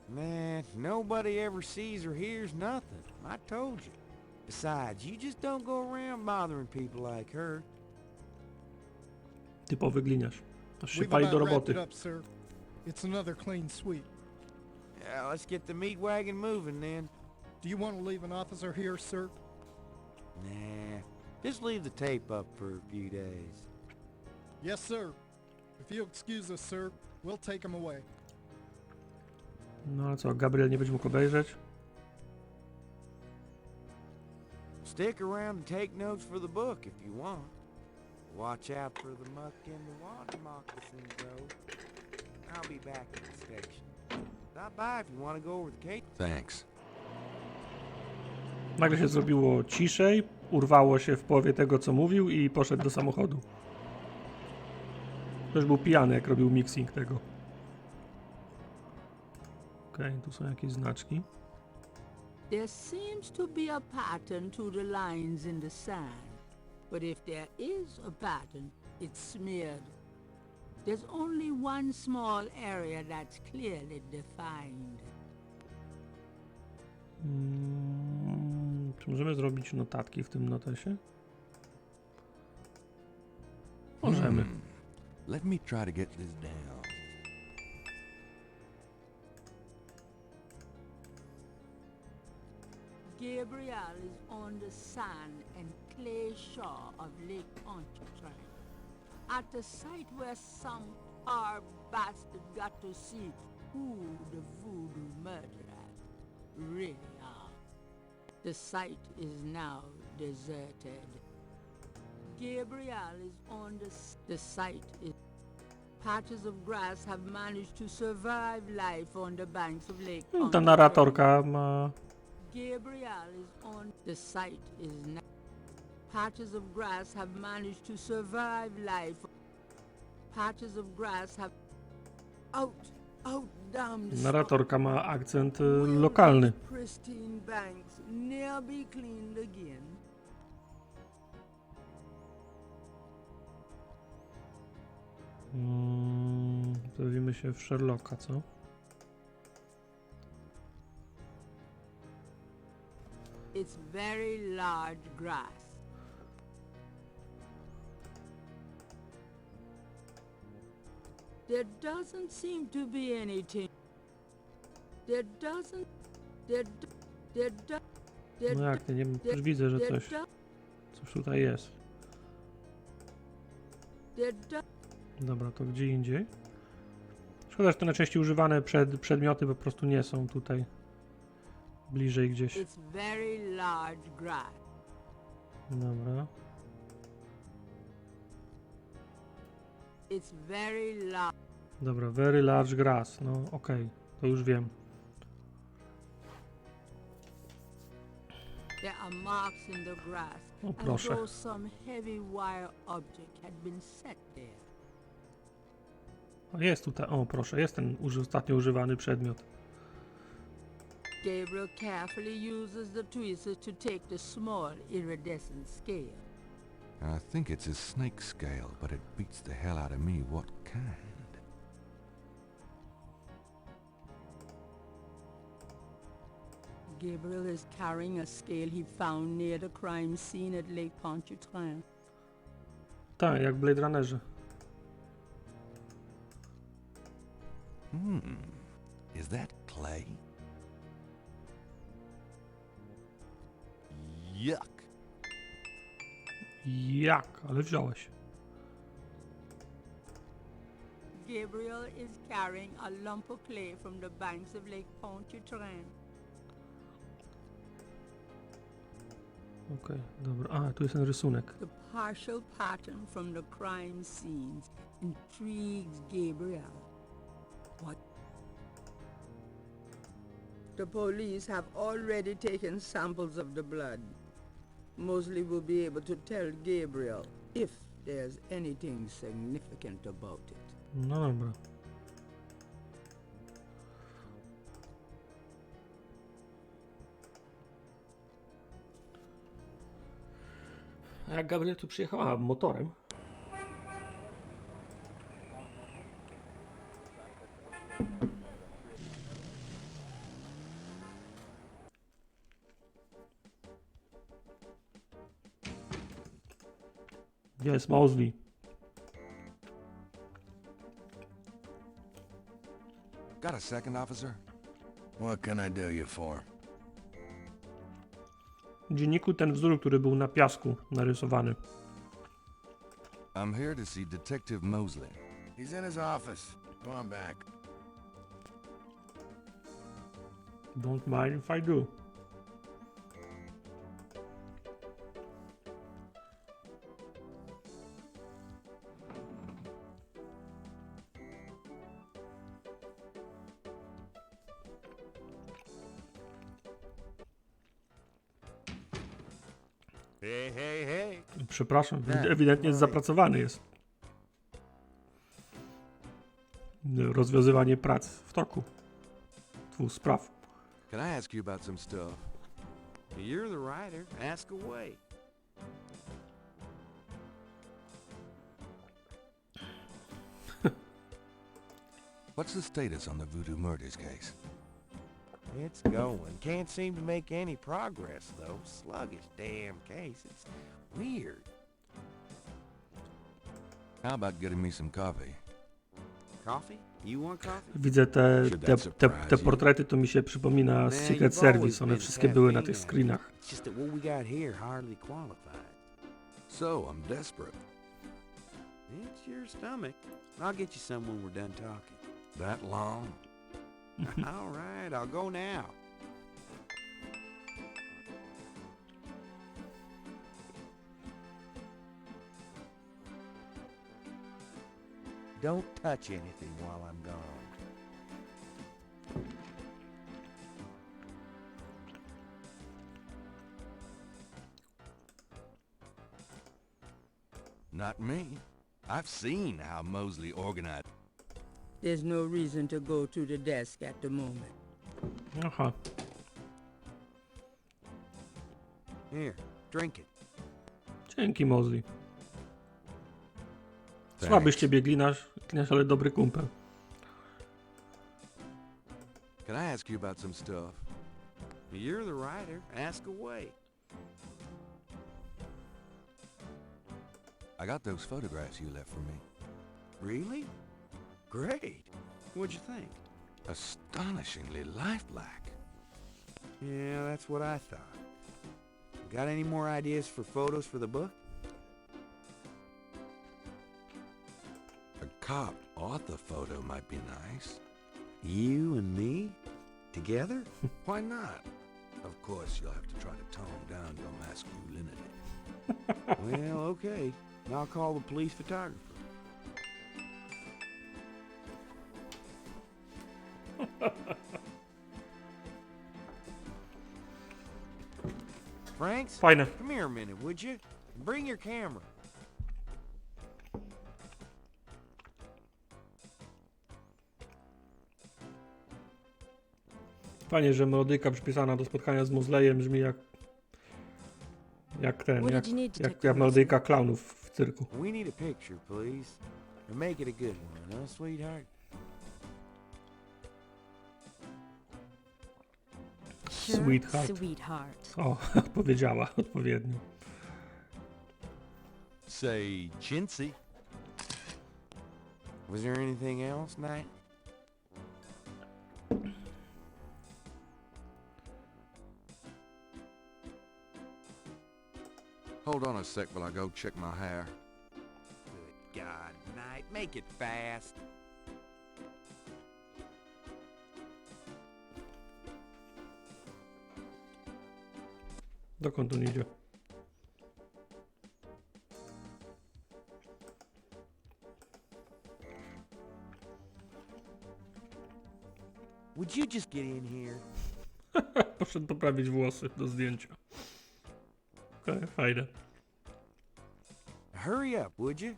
Man, nobody ever sees or hears nothing. I told you. Besides, you just don't go around bothering people like her. Typowy gliniarz. Aż się We've pali do about wrapped roboty. it up, sir. It's another clean sweep. Yeah, let's get the meat wagon moving then. Do you want to leave an officer here, sir? Nah, just leave the tape up for a few days. Yes, sir. If you'll excuse us, sir, we'll take him away. No ale co, Gabriel nie będzie mógł obejrzeć? Stick around and take notes for the book if you want. Watch out for the muck in the water moccasins, though. I'll be back at the station. Stop by if you want to go over the cake. Thanks. Nagle się zrobiło ciszej, urwało się w połowie tego, co mówił i poszedł do samochodu. Też był pijany, jak robił mixing tego. Okej, tu są jakieś znaczki. There seems to be a pattern to the lines in the sand, but if there is a pattern, it's smeared. There's only one small area that's clearly defined. Czy możemy zrobić notatki w tym notesie? Możemy. Let me try to get this down. Gabriel is on the sand and clay shore of Lake Pontchartrain, at the site where some poor bastard got to see who the voodoo murderers really are. The site is now deserted. Gabriel is on the site is... Patches of grass have managed to survive life on the banks of Lake Ta Pontchartrain. narratorka ma... Gabriel is on the site is now. Patches of grass have managed to survive life. Patches of grass have out down the Narratorka ma akcent lokalny. pristine banks ne'er be cleaned again. Bawimy się w Sherlocka, co? It's very large grass. There doesn't seem to be anything. There doesn't. No jak nie wiem, już widzę, że coś tutaj jest. Dobra, to gdzie indziej. Szkoda, że te najczęściej używane przedmioty po prostu nie są tutaj bliżej gdzieś. It's very large grass. Dobra. It's very large. Dobra, very large grass. No okej, to już wiem. There are marks in the grass, O as proszę. though some heavy wire object had been set there. O, jest tutaj, o proszę, jest ten ostatnio używany przedmiot. Gabriel carefully uses the tweezers to take the small iridescent scale. I think it's a snake scale, but it beats the hell out of me what kind. Gabriel is carrying a scale he found near the crime scene at Lake Pontchartrain. Tak, jak w Blade Runnerze. Is that clay? Yuck. Jak? Ale wziąłeś. Gabriel is carrying a lump of clay from the banks of Lake Pontchartrain. Okej, dobra. A, tu jest ten rysunek. The partial pattern from the crime scenes intrigues Gabriel. What? The police have already taken samples of the blood. Mosley will be able to tell Gabriel if there's anything significant about it. No dobra. A jak Gabriel tu przyjechała motorem? Gdzie jest Mosley? Got a second, officer? What can I do you for? W dzienniku ten wzór, który był na piasku narysowany. I'm here to see Detective Mosley. He's in his office. Go on back. Don't mind if I do. Hey, hey, hey. Przepraszam, ewidentnie zapracowany jest. rozwiązywanie prac w toku. Spraw. Can I ask you about some stuff? You're the writer. Ask away. What's the status on the Voodoo murders case? It's going. Can't seem to make any progress, though. Sluggish damn case. It's weird. How about getting me some coffee? Coffee? You want coffee? Widzę te portrety, to mi się przypomina Secret Service. One wszystkie były na tych screenach. It's just that what we got here hardly qualified. So, I'm desperate. It's your stomach. I'll get you some when we're done talking. That long? All right, I'll go now. Don't touch anything while I'm gone. Not me. I've seen how Mosley organized. There's no reason to go to the desk at the moment. Aha. Here, drink it. Dzięki, Mosley. Słaby z ciebie gliniarz, ale dobry kumpel. Can I ask you about some stuff? You're the writer. Ask away. I got those photographs you left for me. Really? Great. What'd you think? Astonishingly lifelike. Yeah, that's what I thought. Got any more ideas for photos for the book? A cop author photo might be nice. You and me? Together? Why not? Of course, you'll have to try to tone down your masculinity. Well, okay. I'll call the police photographer. Franks? Fajne. Come here a minute, would you? Bring your camera. Fajnie, że melodyjka przypisana do spotkania z Mosleyem brzmi jak melodyjka klaunów w cyrku. We need a picture, please. And make it a good one, huh, sweetheart? Sweetheart. O, powiedziała odpowiednio. Say, chintzy. Was there anything else, Knight? Hold on a sec while I go check my hair. Good God, Knight, make it fast. Dokąd on idzie? Would you just get in here? Poszedł poprawić włosy do zdjęcia. Okej, fajne. Hurry up, would you?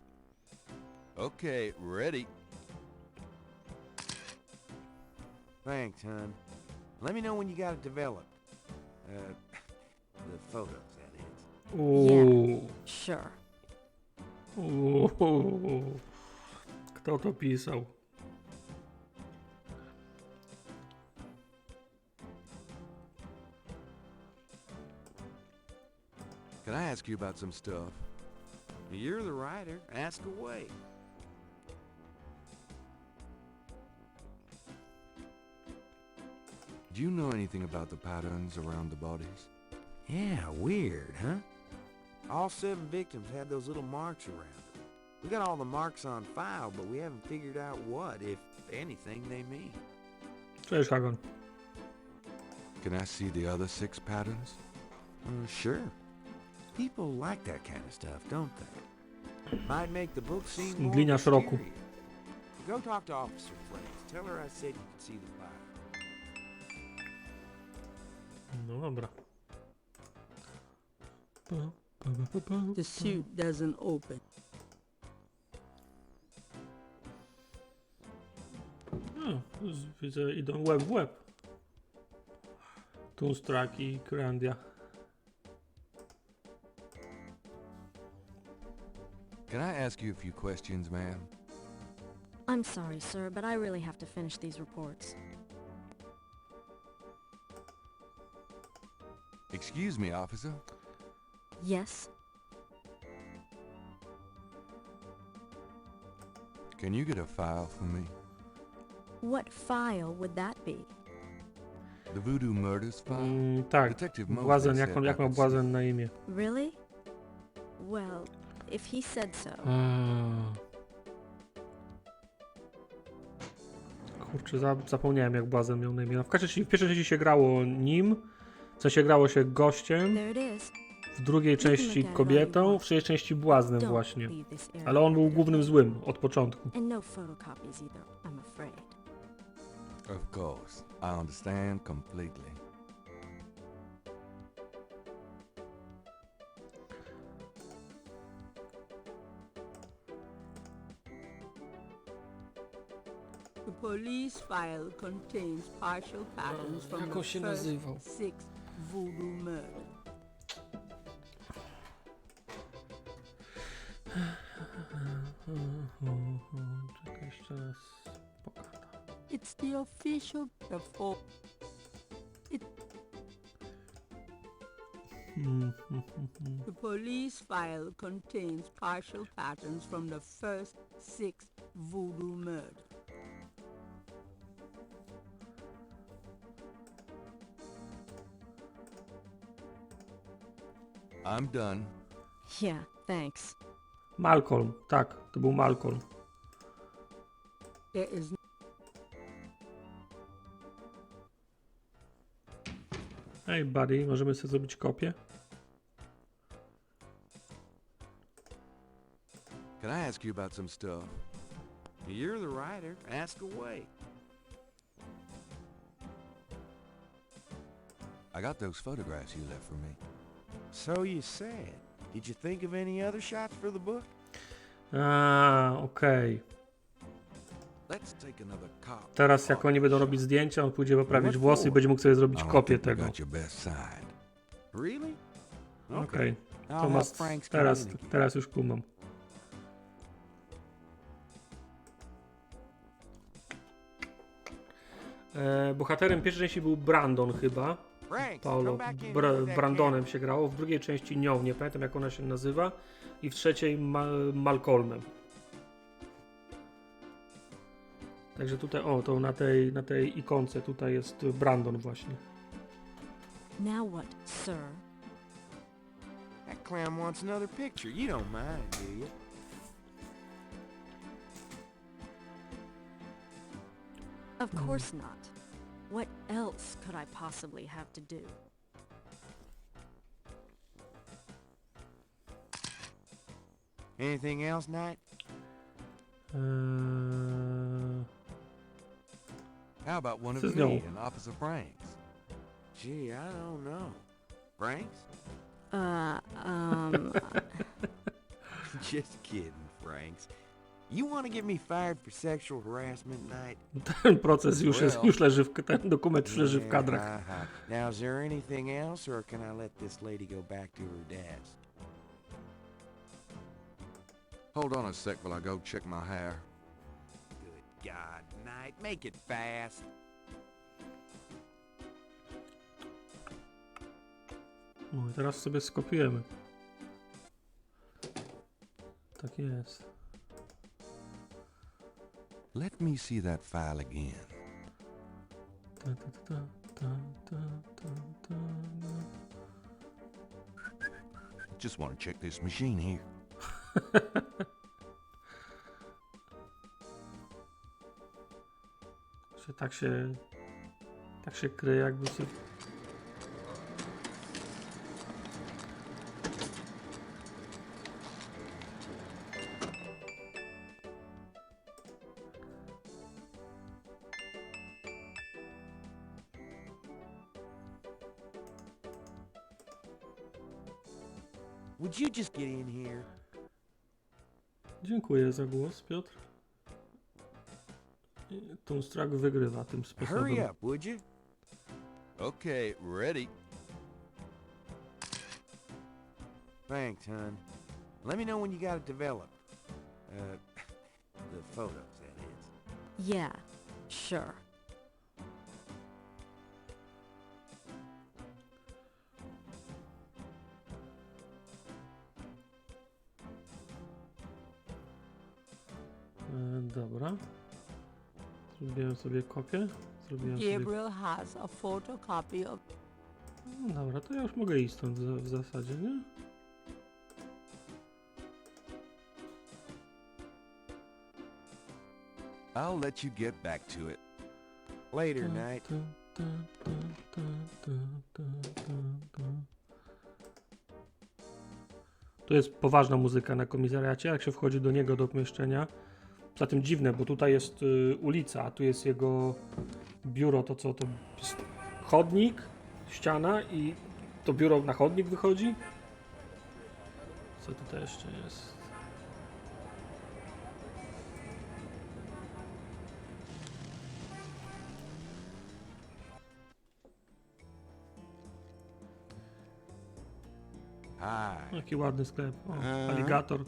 Okay, ready. Thanks, hon. Let me know when you got it developed. The photos, that is. Uuu. Sure. Uuu. Kto to pisał? Can I ask you about some stuff? You're the writer. Ask away. Do you know anything about the patterns around the bodies? Yeah, weird, huh? All 7 victims had those little marks around them. We got all the marks on file, but we haven't figured out what, if anything, they mean. Cześć, Hagon. Can I see the other 6 patterns? Sure. People like that kind of stuff, don't they? Might make the book seem more Gliniarz roku. mysterious. Go talk to Officer Franks. Tell her I said you could see the file. No dobra. The suit doesn't open. Widzę, idą łeb w łeb. Toonstruck i Grandia. Can I ask you a few questions, ma'am? I'm sorry, sir, but I really have to finish these reports. Excuse me, officer. Yes? Can you get a file for me? What file would that be? The Voodoo murders file? Tak, Detective Mosley Błazen, said jak I ma could Błazen na imię? Really? Well, if he said so. Kurczę, zapomniałem jak Błazen miał na imię. No, w pierwszej części się grało nim, w sensie grało się gościem, There it is. w drugiej części kobietą, w trzeciej części Błaznem właśnie. Ale on był głównym złym od początku. And no photocopies either, I'm afraid. Of course. I understand completely. The police file contains partial patterns from jak the on się first nazywał? 6 voodoo murders. Czekaj, jeszcze raz pogadam. It's the official The police file contains partial patterns from the first 6 voodoo murders. I'm done. Yeah, thanks. Malcolm, tak, to był Malcolm. There is Hej, buddy, możemy sobie zrobić kopię? Can I ask you about some stuff? You're the writer. Ask away. I got those photographs you left for me. So you said. Did you think of any other shots for the book? Okej. Let's take another cop. Teraz jak oni będą robić zdjęcia, on pójdzie poprawić włosy i będzie mógł sobie zrobić I don't kopię think you tego. got your best side. Really? Okej. I'll Tomasz, have Frank's teraz, communicate. teraz już kumam. Bohaterem pierwszej części był Brandon chyba. Frank, Paulo. come back in here with that Brandonem się grało. W drugiej części nią, nie pamiętam jak ona się nazywa. I w trzeciej Malcolmem. Także tutaj, o, to na tej ikonce tutaj jest Brandon właśnie. Now what, sir? That clown wants another picture. You don't mind, do you? Of course not. What else could I possibly have to do? Anything else, Knight? How about one of Says me no. and Officer Frank's? Gee, I don't know. Frank's? Just kidding, Franks. You want to get me fired for sexual harassment, Knight? Ten proces już leży ten dokument już leży w kadrach. Now, is there anything else, or can I let this lady go back to her dad's? Hold on a sec while I go check my hair. Good God, Knight, make it fast. No i teraz sobie skopiujemy. Tak jest. Let me see that file again. Just want to check this machine here. Tak się kryje jakby się... Would you just get in here? Dziękuję za głos, Piotr. Toonstruck wygrywa tym sposobem. Hurry up, would you? Okay, ready. Thanks, hon. Let me know when you got it developed. The photos, that is. Yeah, sure. Dobra. Zrobiłem sobie kopię. Zrobiłem sobie... Gabriel has a photocopy of... No dobra, to ja już mogę iść stąd w zasadzie, nie? I'll let you get back to it. Later, Knight. To jest poważna muzyka na komisariacie, jak się wchodzi do niego, do pomieszczenia. Poza tym dziwne, bo tutaj jest ulica, a tu jest jego biuro, to co, to jest chodnik, ściana i to biuro na chodnik wychodzi? Co tutaj jeszcze jest? Hi. Jaki ładny sklep. O, aligator.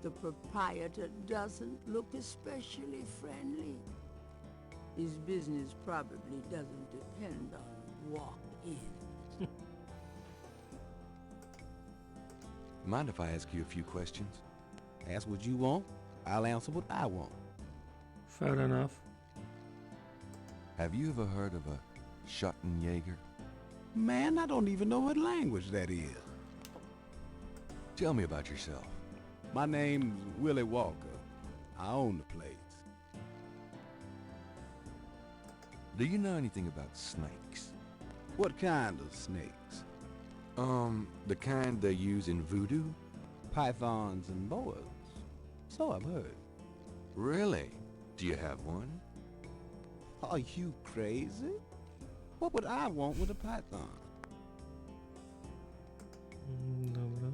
The proprietor doesn't look especially friendly. His business probably doesn't depend on walk-ins. Mind if I ask you a few questions? Ask what you want. I'll answer what I want. Fair enough. Have you ever heard of a Schottenjäger? Man, I don't even know what language that is. Tell me about yourself. My name's Willie Walker. I own the place. Do you know anything about snakes? What kind of snakes? The kind they use in voodoo? Pythons and boas. So I've heard. Really? Do you have one? Are you crazy? What would I want with a python? Dobra.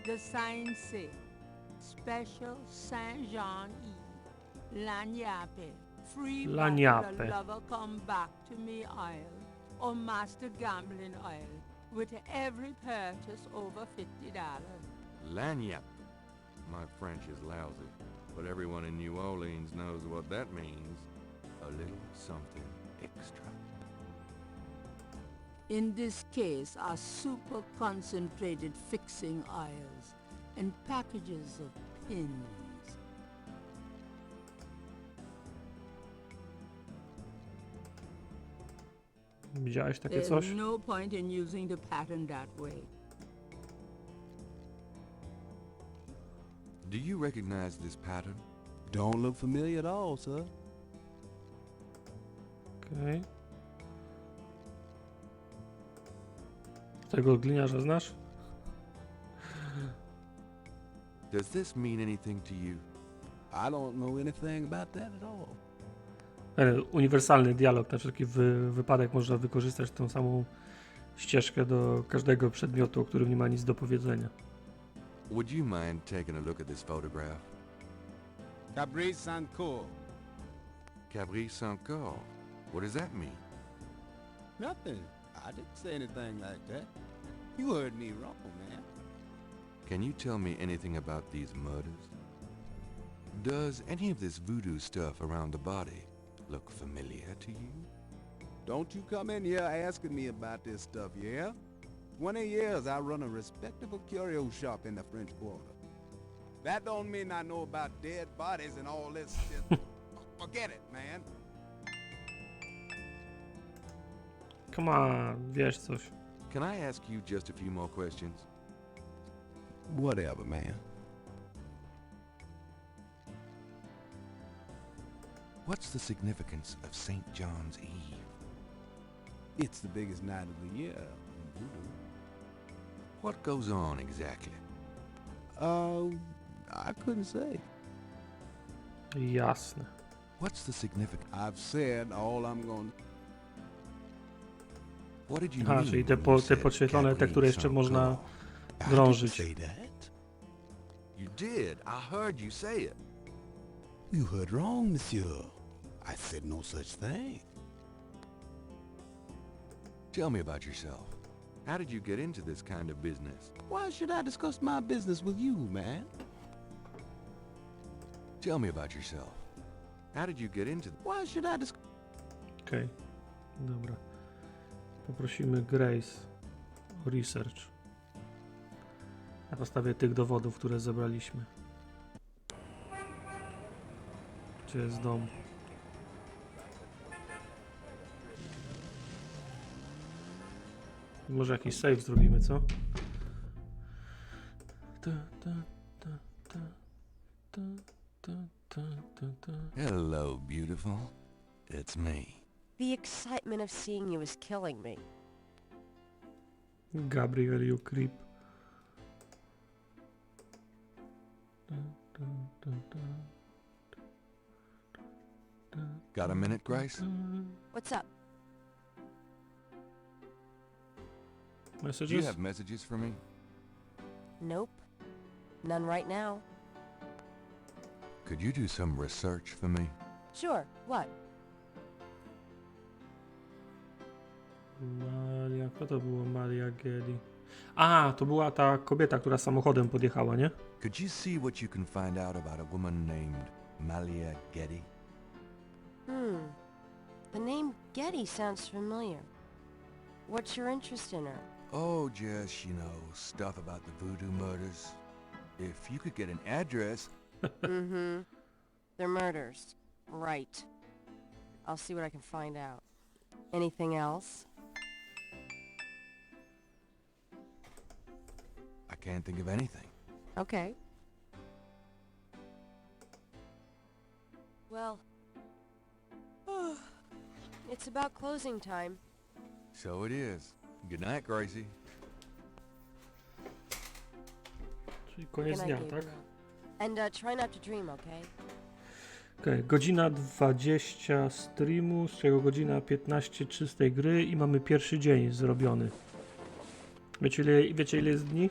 The signs say, Special Saint-Jean-Eve, Lagnappe, free Lagnappe. bottle of lover come back to me oil, or master gambling oil, with every purchase over $50. Lagniappe. My French is lousy, but everyone in New Orleans knows what that means. A little something extra. In this case are super concentrated fixing oils and packages of pins. Widziałeś takie There's coś? no point in using the pattern that way. Do you recognize this pattern? Don't look familiar at all, sir. Okej. Tego gliniarza znasz? Does this mean anything to you? I don't know anything about that at all. Uniwersalny dialog, na wszelki wypadek można wykorzystać tą samą ścieżkę do każdego przedmiotu, o którym nie ma nic do powiedzenia. Would you mind taking a look at this photograph? Cabrice Sancourt. Cabri Sancourt. What does that mean? Nothing. I didn't say anything like that. You heard me wrong, man. Can you tell me anything about these murders? Does any of this voodoo stuff around the body look familiar to you? Don't you come in here asking me about this stuff, yeah? 20 years I run a respectable curio shop in the French Quarter. That don't mean I know about dead bodies and all this shit. Forget it, man. Come on, wiesz coś. Can I ask you just a few more questions? Whatever, man. What's the significance of St. John's Eve? It's the biggest night of the year in voodoo. What goes on exactly? I couldn't say. Jasne. What's the significance? I've said all I'm going to... What did you Aha, mean czyli when you te said podświetlone, te, Cabri które jeszcze można Sancourt? drążyć. I didn't say that. You did. I heard you say it. You heard wrong, monsieur. I said no such thing. Tell me about yourself. How did you get into this kind of business? Why should I discuss my business with you, man? Tell me about yourself. How did you get into... Why should I discuss... Okej, dobra. Poprosimy Grace o research. Na podstawie tych dowodów, które zebraliśmy. Gdzie jest dom? Może jakiś save zrobimy, co? Hello, beautiful. It's me. The excitement of seeing you is killing me. Gabriel, you creep. Got a minute, Grace? What's up? Do you Messages? have messages for me? Nope. None right now. Could you do some research for me? Sure, what? Maria, kto to było? Maria Geli. A, to była ta kobieta, która samochodem podjechała, nie? Could you see what you can find out about a woman named Malia Getty? The name Getty sounds familiar. What's your interest in her? Oh, just, you know, stuff about the voodoo murders. If you could get an address... Mm-hmm. They're murders. Right. I'll see what I can find out. Anything else? I can't think of anything. Okay. Well... it's about closing time. So it is. Good night, Gracie. Czyli koniec Good dnia, night, tak? Gabriel. And try not to dream, okay? Okej, godzina 20 streamu, z czego godzina 15 czystej gry i mamy pierwszy dzień zrobiony. Wiecie ile jest dni?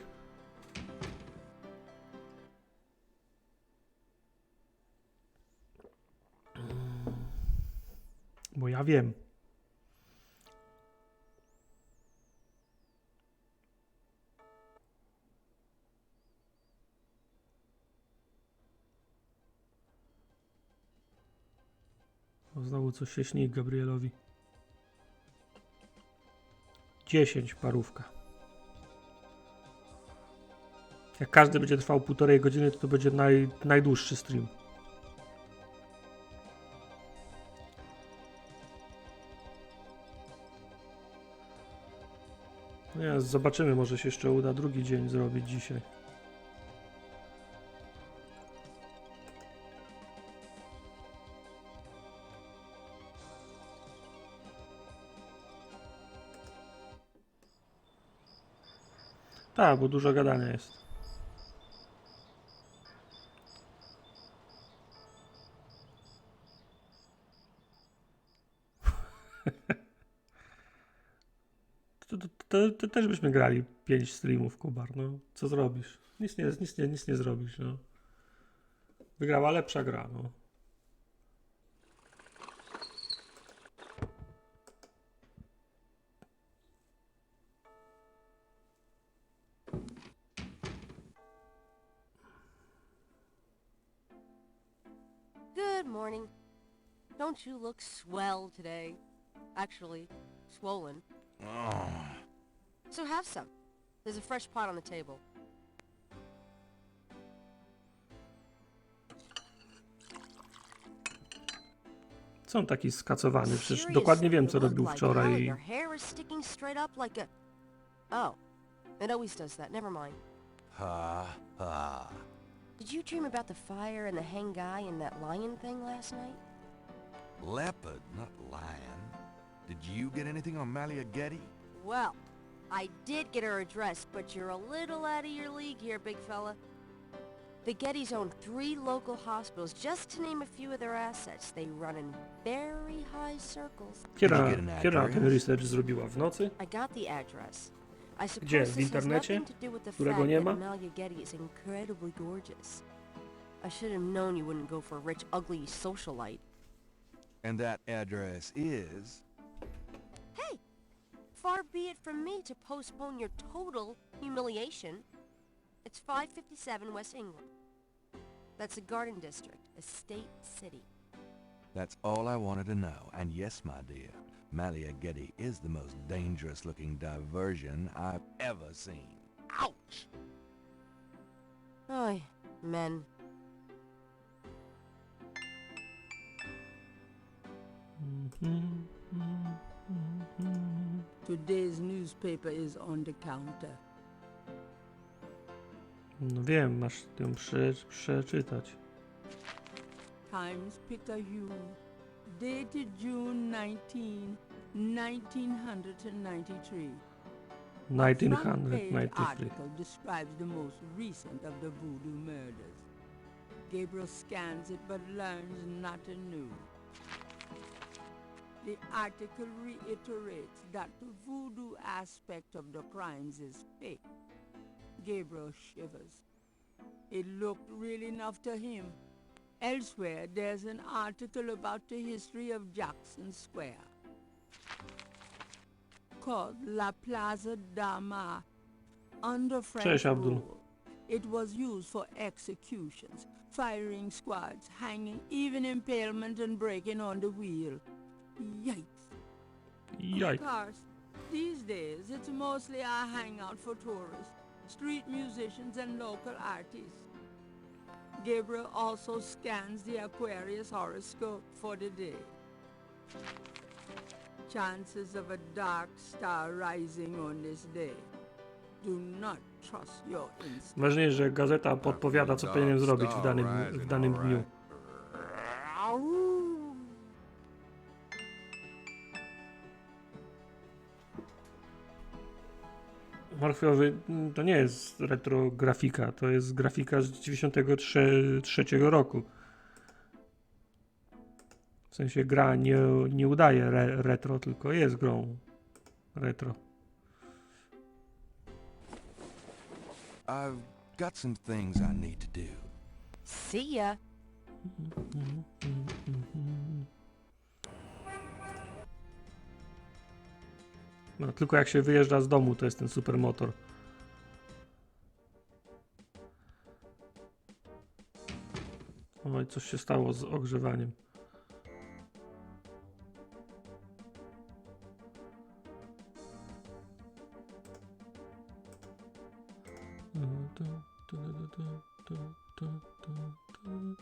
Bo ja wiem. O, znowu coś się śni Gabrielowi. 10 parówka. Jak każdy będzie trwał 1,5 godziny, to będzie najdłuższy stream. Nie, zobaczymy, może się jeszcze uda drugi dzień zrobić dzisiaj. Tak, bo dużo gadania jest. To też byśmy grali 5 streamów, Kubar, no. Co zrobisz? Nic nie zrobisz, no. Wygrała lepsza gra, no. Good morning. Don't you look swell today? Actually, swollen. Oh. So have some. There's a fresh pot on the table. Co on taki skacowany? Przecież dokładnie wiem, co robił wczoraj. Your hair is sticking straight up like a... Oh, it always does that. Never mind. Ha ha. Did you dream about the fire and the hang guy and that lion thing last night? Leopard, not lion. Did you get anything on Malia Getty? Well, I did get her address, but you're a little out of your league here, big fella. The Gettys own 3 local hospitals, just to name a few of their assets. They run in very high circles. Kiera ten research zrobiła w nocy. I got the address. I Gdzie? suppose W this has internecie? nothing to do with the Którego fact nie that ma? Malia Getty is incredibly gorgeous. I should have known you wouldn't go for a rich, ugly socialite. And that address is... Hey! Far be it from me to postpone your total humiliation. It's 557 West England. That's the Garden District, Estate City. That's all I wanted to know. And yes, my dear, Malia Getty is the most dangerous-looking diversion I've ever seen. Ouch! Oy, men. Today's newspaper is on the counter. No wiem, masz ją przeczytać. Times Picayune, dated June 19, 1993. A front-page 1993. article describes the most recent of the Voodoo murders. Gabriel scans it but learns nothing new. The article reiterates that the voodoo aspect of the crimes is fake. Gabriel shivers. It looked real enough to him. Elsewhere, there's an article about the history of Jackson Square, called La Plaza Dama. Under French Cześć, Abdul. rule, it was used for executions, firing squads, hanging, even impalement and breaking on the wheel. Yikes. Jaj. Of course, these days it's mostly a hangout for tourists, street musicians and local artists. Gabriel also scans the Aquarius horoscope for the day. Chances of a dark star rising on this day. Do not trust your instincts. Ważniejsze, że gazeta podpowiada, co powinienem zrobić w danym dniu. Morfiowy to nie jest retro grafika, to jest grafika z 93 roku. W sensie gra nie udaje retro, tylko jest grą retro. I've got some things I need to do. See ya. No, tylko jak się wyjeżdża z domu, to jest ten supermotor. Oj, coś się stało z ogrzewaniem.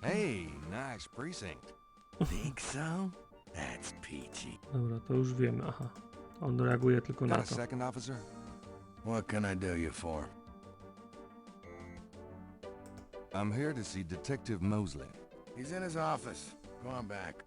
Hey, nice precinct. Think so? That's peachy. Dobra, to już wiemy, aha. On reaguje tylko na Got a to. second, officer? What can I do you for? I'm here to see Detective Mosley. He's in his office. Go on back.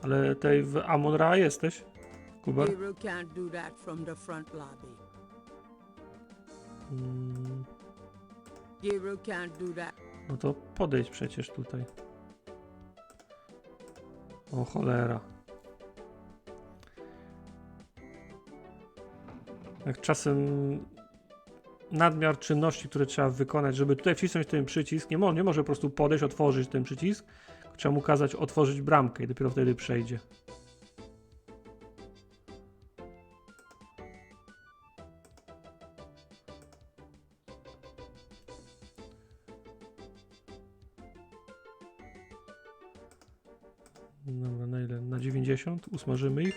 Ale tej w Amon-Ra jesteś? Kubar? Gabriel can't do that from the front lobby. Gabriel can't do that. No to podejdź przecież tutaj. O cholera. Jak czasem nadmiar czynności, które trzeba wykonać, żeby tutaj wcisnąć ten przycisk, nie może po prostu podejść, otworzyć ten przycisk. Trzeba mu kazać otworzyć bramkę i dopiero wtedy przejdzie. Dobra, na ile? Na 90? Usmażymy ich.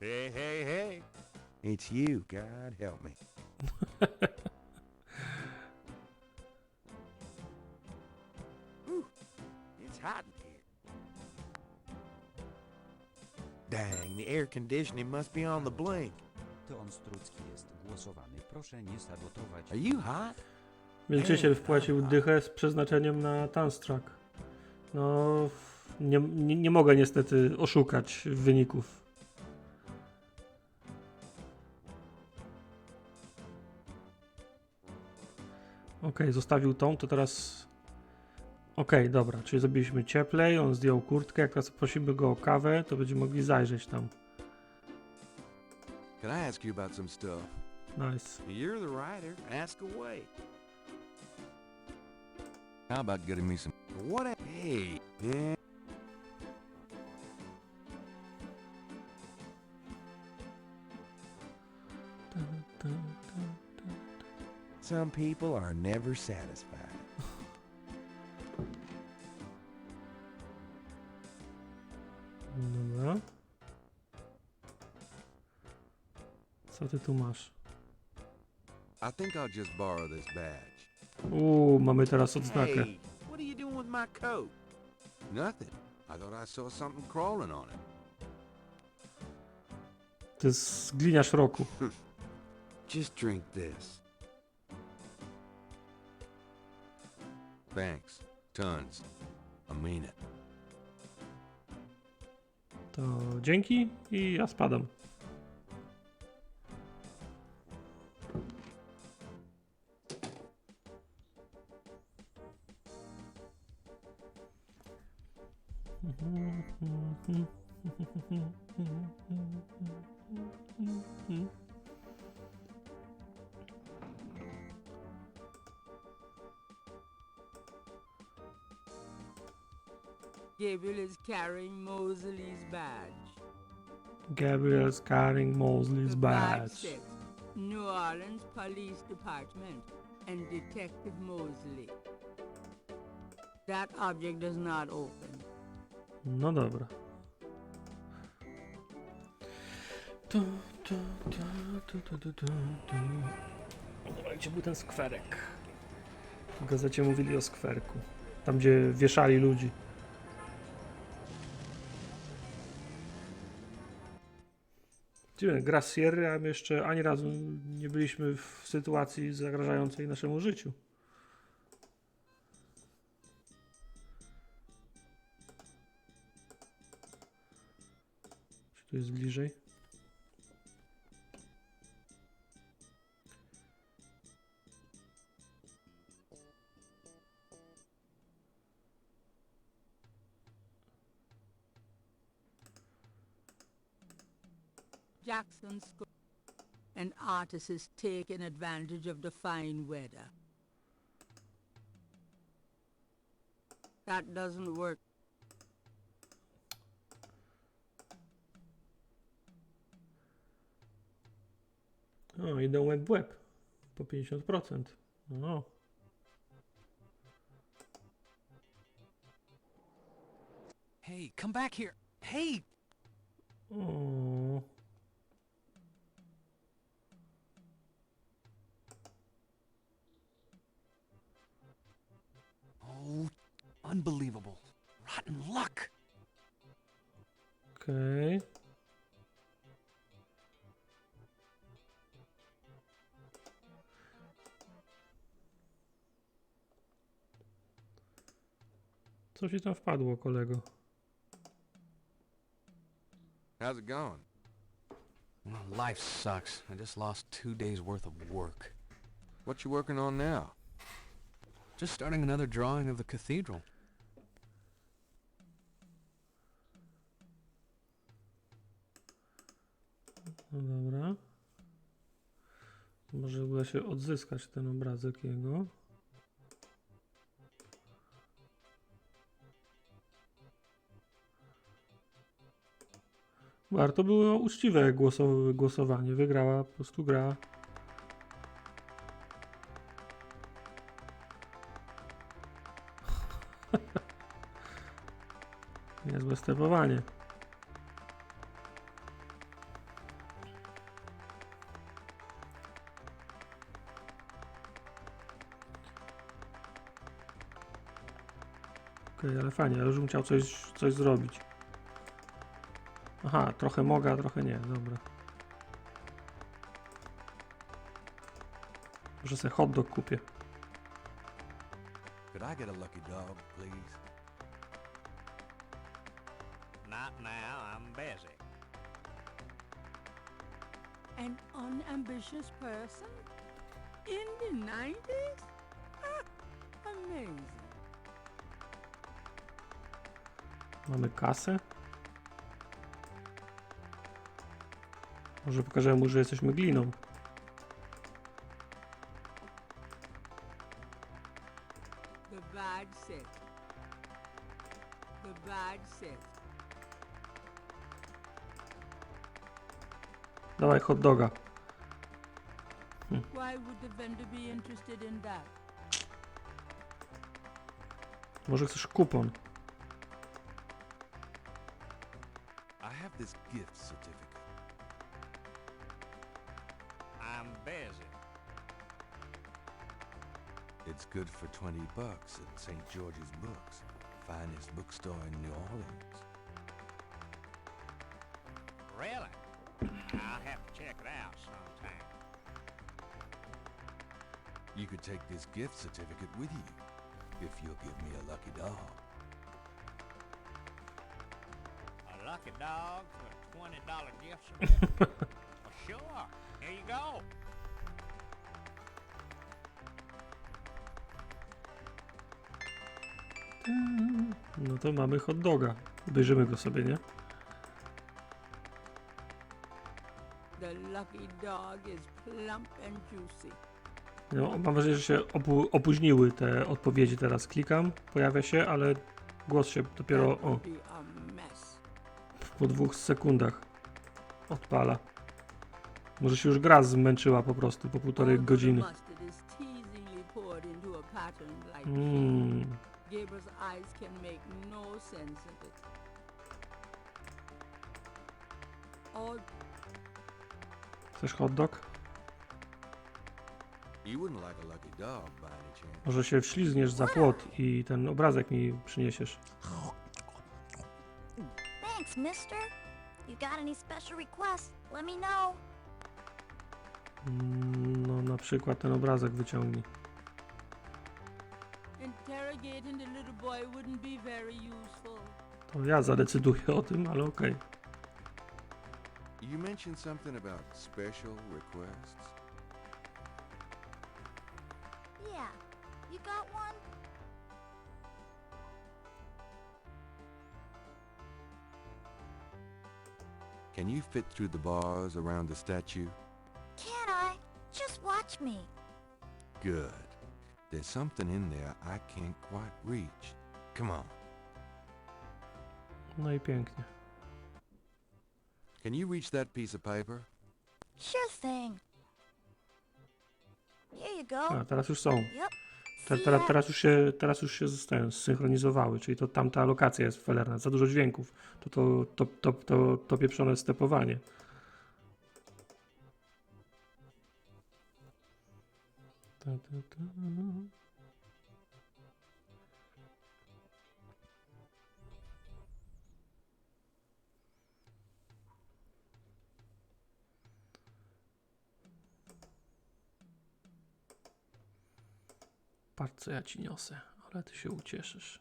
Hey, hey, hey. It's you, God help me. Whew, it's hot in here. Dang, the air conditioning must be on the blink. to on strucki jest głosowany. Proszę nie sabotować. Are you hot? Wielczyciel wpłacił dychę z przeznaczeniem na Tanstrak. No, nie mogę niestety oszukać wyników. Okej, zostawił tą, to teraz... Okej, dobra, czyli zrobiliśmy cieplej, on zdjął kurtkę, jak teraz prosimy go o kawę, to będziemy mogli zajrzeć tam. Can I ask you about some stuff? Nice. You're the writer. Ask away. How about getting me some... What a... Hey, man. Some people are never satisfied. Dobra. Co ty tu masz? I think I'll just borrow this badge. Mamy teraz odznakę. Hey, what are you doing with my coat? Nothing. I thought I saw something crawling on it. To jest gliniarz roku. Just drink this. Thanks. Tons. I mean it. To dzięki i ja spadam. Gabriel is carrying Mosley's badge. Gabriel's carrying Mosley's The badge. says New Orleans Police Department and Detective Mosley. That object does not open. No dobra. Dobra, gdzie był ten skwerek? W gazecie mówili o skwerku. Tam, gdzie wieszali ludzi. Dziwne, gra z Sierry, a my jeszcze ani razu nie byliśmy w sytuacji zagrażającej naszemu życiu. Czy tu jest bliżej? Jackson's school and artists is taking advantage of the fine weather. That doesn't work. O, idą łeb w łeb. Po 50%. No. Hey, come back here. Hey! O. Oh, unbelievable. Rotten luck. Okej. Co ci tam wpadło, kolego? How's it going? Well, life sucks. I just lost 2 days worth of work. What you working on now? Just starting another drawing of the cathedral. No dobra. Może uda się odzyskać ten obrazek jego. Warto było uczciwe głosowanie. Wygrała po prostu gra. Niezłe stepowanie. Okej, ale fajnie, ja już bym chciał coś zrobić. Aha, trochę mogę, a trochę nie, dobra. Może sobie hot dog kupię. Could I get a lucky dog, please? Not now, I'm busy. An unambitious person? In the 90s? Amazing. Mamy kasę. Może pokażemy mu, że jesteśmy gliną. The bad set. The bad set. Dawaj hot doga. Why would the vendor be interested in that? Może chcesz kupon? I have this gift certificate. I'm busy. It's good for $20 at St. George's Books, finest bookstore in New Orleans. Really? I'll have to check it out sometime. You could take this gift certificate with you, if you'll give me a lucky dog. A lucky dog for a $20 gift certificate? Well, sure. Here you go. No to mamy hot doga. Obejrzymy go sobie, nie? The lucky dog is plump and juicy. No, mam wrażenie, że się opóźniły te odpowiedzi. Teraz klikam, pojawia się, ale głos się dopiero po 2 sekundach odpala. Może się już gra zmęczyła po prostu po 1,5 godziny. Gabriel's eyes can make no sense of it. Chcesz hot dog? You wouldn't like a lucky dog by any chance. Może się wślizgniesz za płot i ten obrazek mi przyniesiesz. Thanks, mister. You got any special requests? Let me know. No na przykład ten obrazek wyciągnij. Interrogating the little boy wouldn't be very useful. To ja zadecyduję o tym, ale okej. You mentioned something about special requests. Yeah. You got one? Can you fit through the bars around the statue? Can I? Just watch me. Good. There's something in there I can't quite reach. Come on. No i pięknie. Can you reach that piece of paper? Sure thing. Here you go. A, teraz już są. Yep. Teraz już się zsynchronizowały, czyli to tamta lokacja jest felerna. Za dużo dźwięków. To pieprzone stepowanie. Patrz, co ja ci niosę, ale ty się ucieszysz.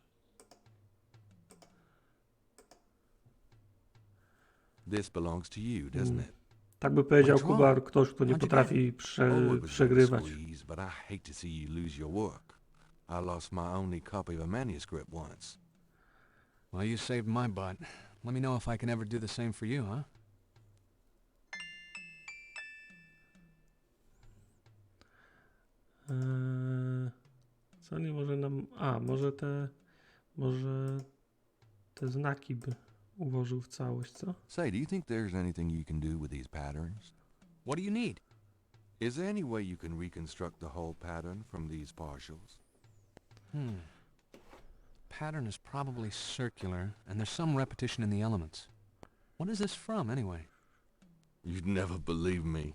This belongs to you, doesn't it? Tak by powiedział Kubar, ktoś, kto nie potrafi przegrywać. But I hate to see you lose your work. I lost my only copy of a manuscript once. Well, you saved my butt. Let me know if I can ever do the same for you, huh? Co nie może nam... może te znaki by ułożył w całość, co? Say, do you think there's anything you can do with these patterns? What do you need? Is there any way you can reconstruct the whole pattern from these partials? Pattern is probably circular, and there's some repetition in the elements. What is this from, anyway? You'd never believe me.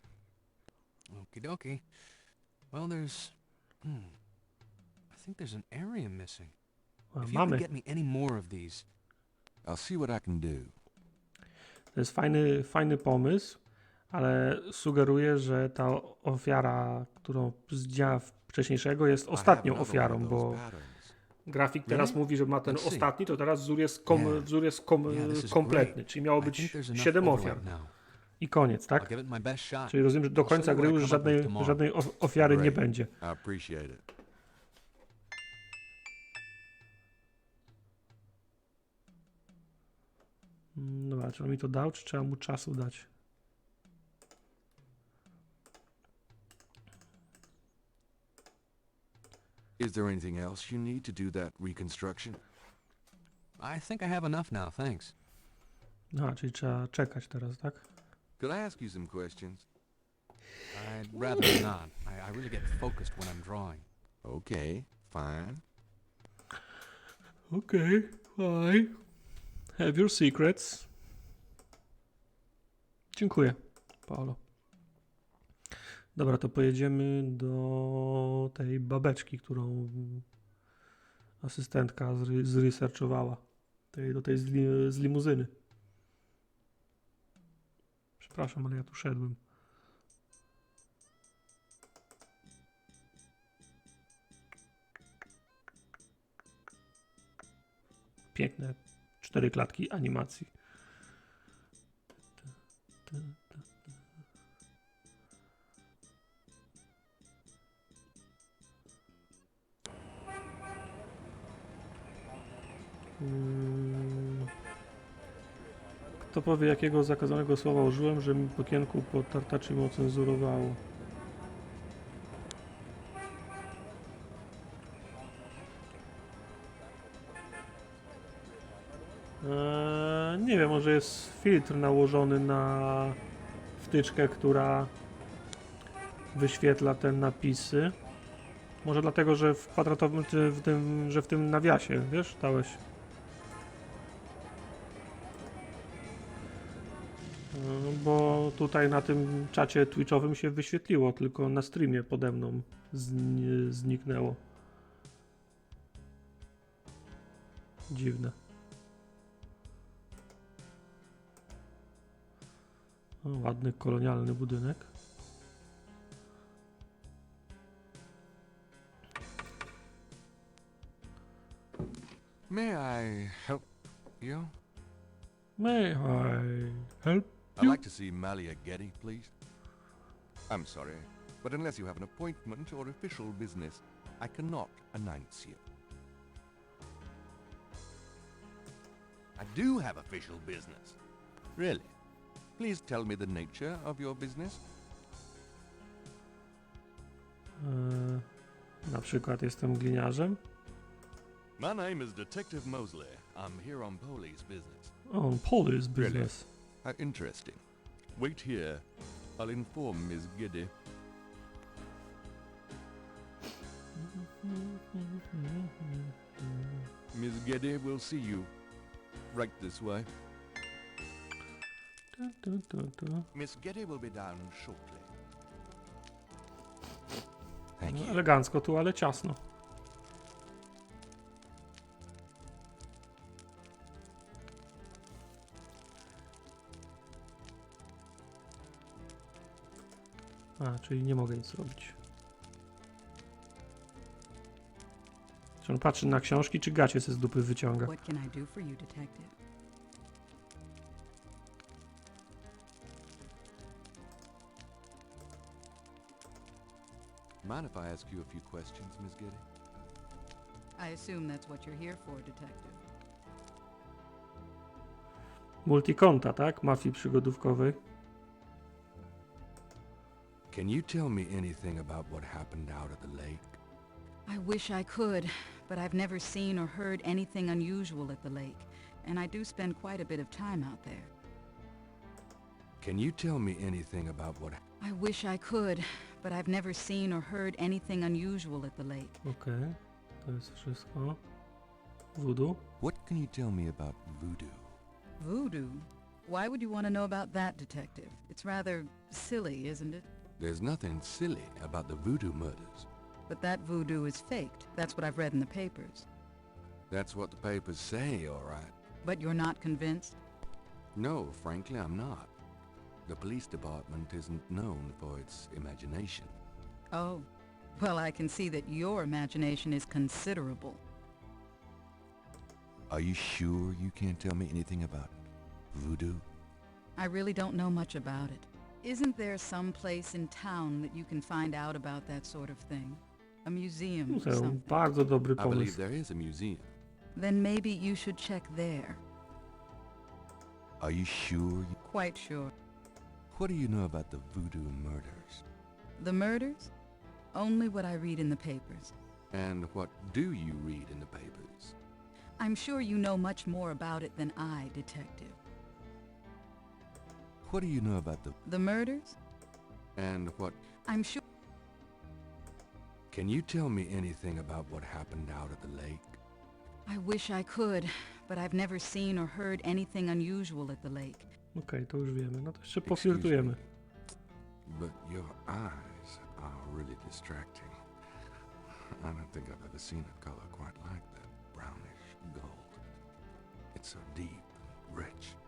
Okie dokie. Well, there's... I think there's an area missing. If you can get me any more of these... I'll see what I can do. To jest fajny pomysł, ale sugeruje, że ta ofiara, którą z dnia wcześniejszego jest ostatnią ofiarą, bo grafik teraz mówi, że ma ten ostatni, to teraz wzór jest kompletny, czyli miało być 7 ofiar. I koniec, tak? Czyli rozumiem, że do końca gry już żadnej ofiary nie będzie. Dobra, czy on mi to dał, czy trzeba mu czasu dać? Is there anything else you need to do that reconstruction? I think I have enough now, thanks. No, czyli trzeba czekać teraz, tak? Could I ask you some questions? I'd rather not. I really get focused when I'm drawing. Okay, fine. Okay, fine. Have your secrets. Dziękuję, Paolo. Dobra, to pojedziemy do tej babeczki, którą asystentka zresearchowała. Do tej z limuzyny. Przepraszam, ale ja tu szedłem. Piękne 4 klatki animacji. Kto powie, jakiego zakazanego słowa użyłem, że mi w okienku po tartaczy mi ocenzurowało? Nie wiem, może jest filtr nałożony na wtyczkę, która wyświetla te napisy. Może dlatego, że w kwadratowym, że w tym nawiasie, wiesz, dałeś. Bo tutaj na tym czacie twitchowym się wyświetliło, tylko na streamie pode mną zniknęło. Dziwne. O, ładny kolonialny budynek. May I help you? May I help I'd like to see Malia Getty, please. I'm sorry, but unless you have an appointment or official business, I cannot announce you. I do have official business. Really? Please tell me the nature of your business. Na przykład jestem gliniarzem. My name is Detective Mosley. I'm here on police business. On police business. Really? How interesting. Wait here. I'll inform Miss Giddy. Miss Giddy will see you. Right this way. Miss Giddy will be down shortly. Thank you. Elegancko tu, ale ciasno. A, czyli nie mogę nic robić. Czy on patrzy na książki, czy gacie ze z dupy wyciąga? What can I do for you, detective? Mind if I ask you a few questions, Miss Giddy? I assume that's what you're here for, detective. Multikonta, tak? Mafii przygodówkowej. Can you tell me anything about what happened out at the lake? I wish I could, but I've never seen or heard anything unusual at the lake, and I do spend quite a bit of time out there. Can you tell me anything about what... I wish I could, but I've never seen or heard anything unusual at the lake. Okej, to jest wszystko. Voodoo? What can you tell me about voodoo? Voodoo? Why would you want to know about that, detective? It's rather silly, isn't it? There's nothing silly about the voodoo murders. But that voodoo is faked. That's what I've read in the papers. That's what the papers say, all right. But you're not convinced? No, frankly, I'm not. The police department isn't known for its imagination. Oh, well, I can see that your imagination is considerable. Are you sure you can't tell me anything about voodoo? I really don't know much about it. Isn't there some place in town that you can find out about that sort of thing? A museum or Muzeum, something? bardzo dobry I believe pomysł. there is a museum. Then maybe you should check there. Are you sure? Quite sure. What do you know about the voodoo murders? The murders? Only what I read in the papers. And what do you read in the papers? I'm sure you know much more about it than I, Detective. What do you know about the murders? And what... I'm sure... Can you tell me anything about what happened out at the lake? I wish I could, but I've never seen or heard anything unusual at the lake. Okej, to już wiemy. No to jeszcze poflirtujemy. But your eyes are really distracting. I don't think I've ever seen a color quite like that. Brownish gold. It's so deep, rich.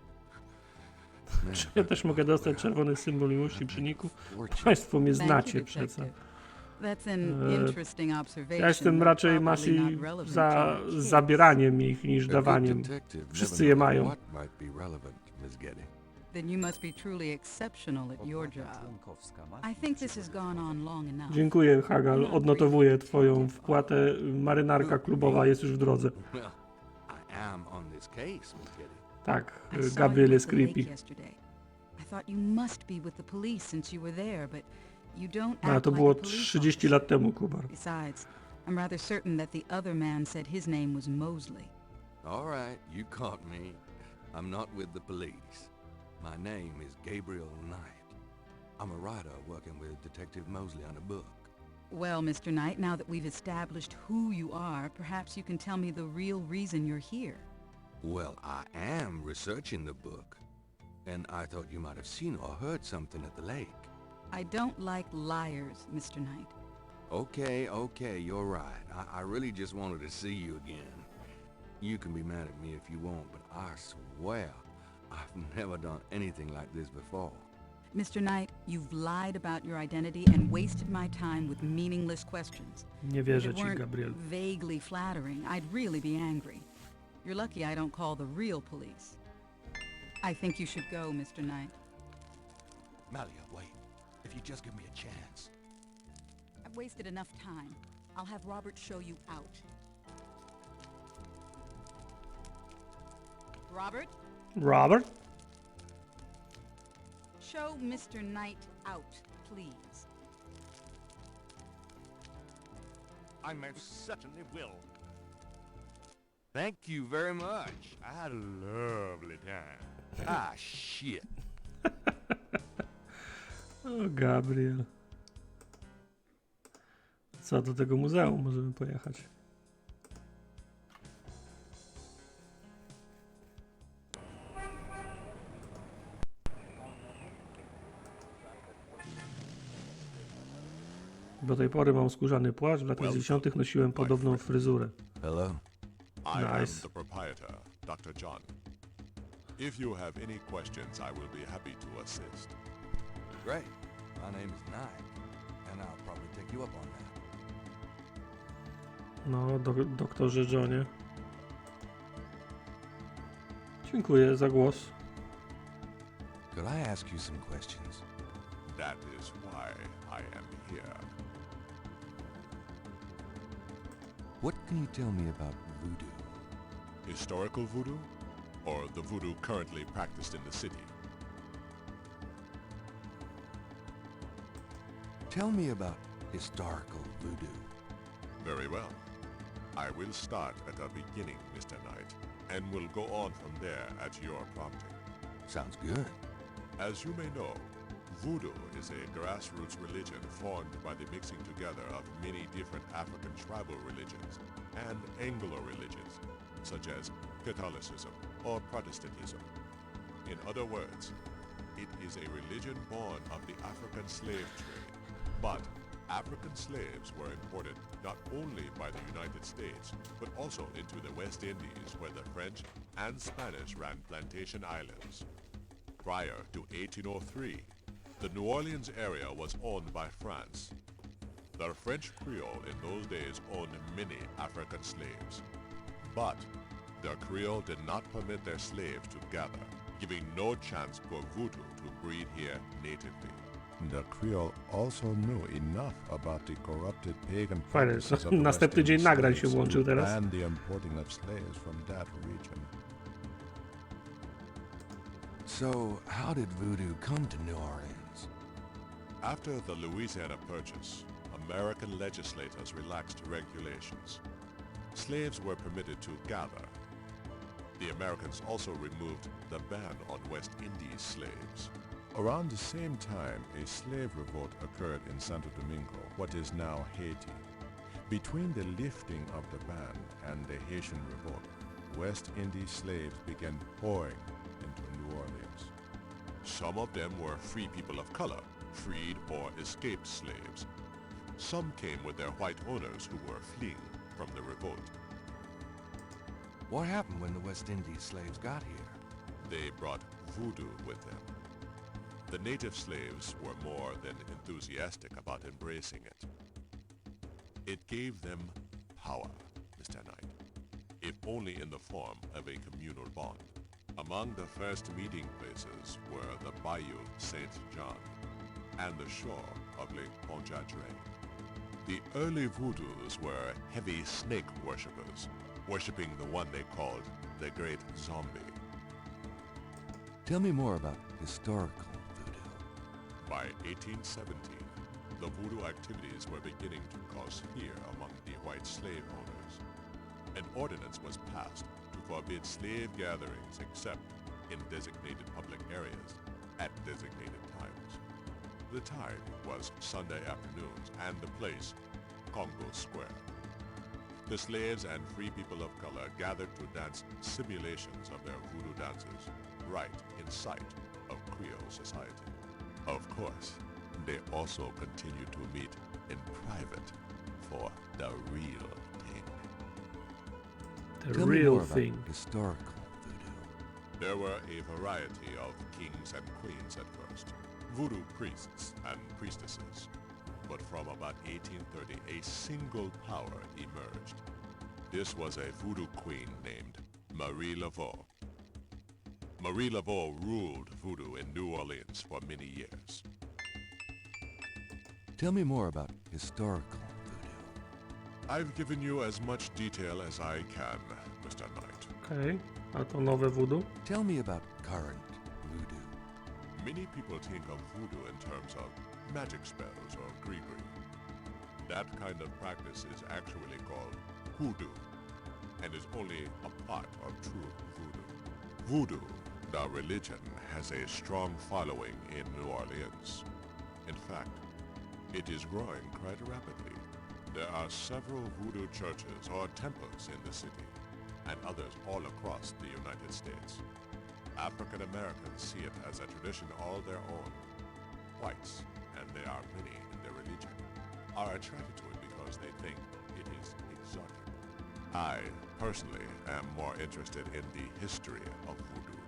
Czy ja też mogę dostać czerwony symbol miłości przy niku? Państwo mnie znacie przeca. Ja jestem raczej Masi za zabieraniem ich niż dawaniem. Wszyscy je mają. Then you must be truly exceptional at your job. I think this has gone on long enough. Dziękuję, Hagal. Odnotowuję twoją wpłatę. Marynarka klubowa jest już w drodze. Tak, Gabriel jest creepy. I thought you must be with the police since you were there, but you don't A act to like było a police 30 lat temu, Kubar. Besides, I'm rather certain that the other man said his name was Mosley. All right, you caught me. I'm not with the police. My name is Gabriel Knight. I'm a writer working with Detective Mosley on a book. Well, Mr. Knight, now that we've established who you are, perhaps you can tell me the real reason you're here. Well, I am researching the book, and I thought you might have seen or heard something at the lake. I don't like liars, Mr. Knight. Okay, you're right. I really just wanted to see you again. You can be mad at me if you want, but I swear I've never done anything like this before. Mr. Knight, you've lied about your identity and wasted my time with meaningless questions. Nie wierzę If it ci, weren't Gabriel. vaguely flattering, I'd really be angry. You're lucky I don't call the real police. I think you should go, Mr. Knight. Malia, wait. If you just give me a chance. I've wasted enough time. I'll have Robert show you out. Robert? Robert? Show Mr. Knight out, please. I most certainly will. Thank you very much. I had a lovely time. Ah, shit. O, Gabriel. Co, do tego muzeum możemy pojechać? Do tej pory mam skórzany płaszcz, w latach 90. nosiłem podobną fryzurę. Hello. I am Nice. the proprietor, Dr. John. If you have any questions, I will be happy to assist. Great. My name is Knight, and I'll probably take you up on that. No, doktorze Johnie. Dziękuję za głos. Could I ask you some questions? That is why I am here. What can you tell me about voodoo? Historical voodoo? Or the voodoo currently practiced in the city? Tell me about historical voodoo. Very well. I will start at the beginning, Mr. Knight, and will go on from there at your prompting. Sounds good. As you may know, voodoo is a grassroots religion formed by the mixing together of many different African tribal religions and Anglo religions, such as Catholicism or Protestantism. In other words, it is a religion born of the African slave trade, but African slaves were imported not only by the United States, but also into the West Indies, where the French and Spanish ran plantation islands. Prior to 1803, the New Orleans area was owned by France. The French Creole in those days owned many African slaves. But the Creole did not permit their slaves to gather, giving no chance for voodoo to breed here natively. The Creole also knew enough about the corrupted pagan practices of the Następny dzień nagrań się włączył teraz. and the importing of slaves from that region. So, how did voodoo come to New Orleans? After the Louisiana Purchase, American legislators relaxed regulations. Slaves were permitted to gather. The Americans also removed the ban on West Indies slaves. Around the same time, a slave revolt occurred in Santo Domingo, what is now Haiti. Between the lifting of the ban and the Haitian revolt, West Indies slaves began pouring into New Orleans. Some of them were free people of color, freed or escaped slaves. Some came with their white owners who were fleeing from the revolt. What happened when the West Indies slaves got here? They brought voodoo with them. The native slaves were more than enthusiastic about embracing it. It gave them power, Mr. Knight, if only in the form of a communal bond. Among the first meeting places were the Bayou St. John and the shore of Lake Pontchartrain. The early voodoos were heavy snake worshippers, worshipping the one they called the Great Zombie. Tell me more about historical voodoo. By 1817, the voodoo activities were beginning to cause fear among the white slave owners. An ordinance was passed to forbid slave gatherings except in designated public areas at designated times. The time was Sunday afternoons and the place, Congo Square. The slaves and free people of color gathered to dance simulations of their voodoo dances right in sight of Creole society. Of course, they also continued to meet in private for the real thing. The real thing. Historical voodoo. There were a variety of kings and queens at first, voodoo priests and priestesses. But from about 1830, a single power emerged. This was a voodoo queen named Marie Laveau. Marie Laveau ruled voodoo in New Orleans for many years. Tell me more about historical voodoo. I've given you as much detail as I can, Mr. Knight. Okay, a to nowe voodoo? Tell me about current voodoo. Many people think of voodoo in terms of magic spells or gree-gree. That kind of practice is actually called hoodoo, and is only a part of true voodoo. Voodoo, the religion, has a strong following in New Orleans. In fact, it is growing quite rapidly. There are several voodoo churches or temples in the city, and others all across the United States. African Americans see it as a tradition all their own. Whites, and there are many in their religion, are attracted to it because they think it is exotic. I, personally, am more interested in the history of voodoo.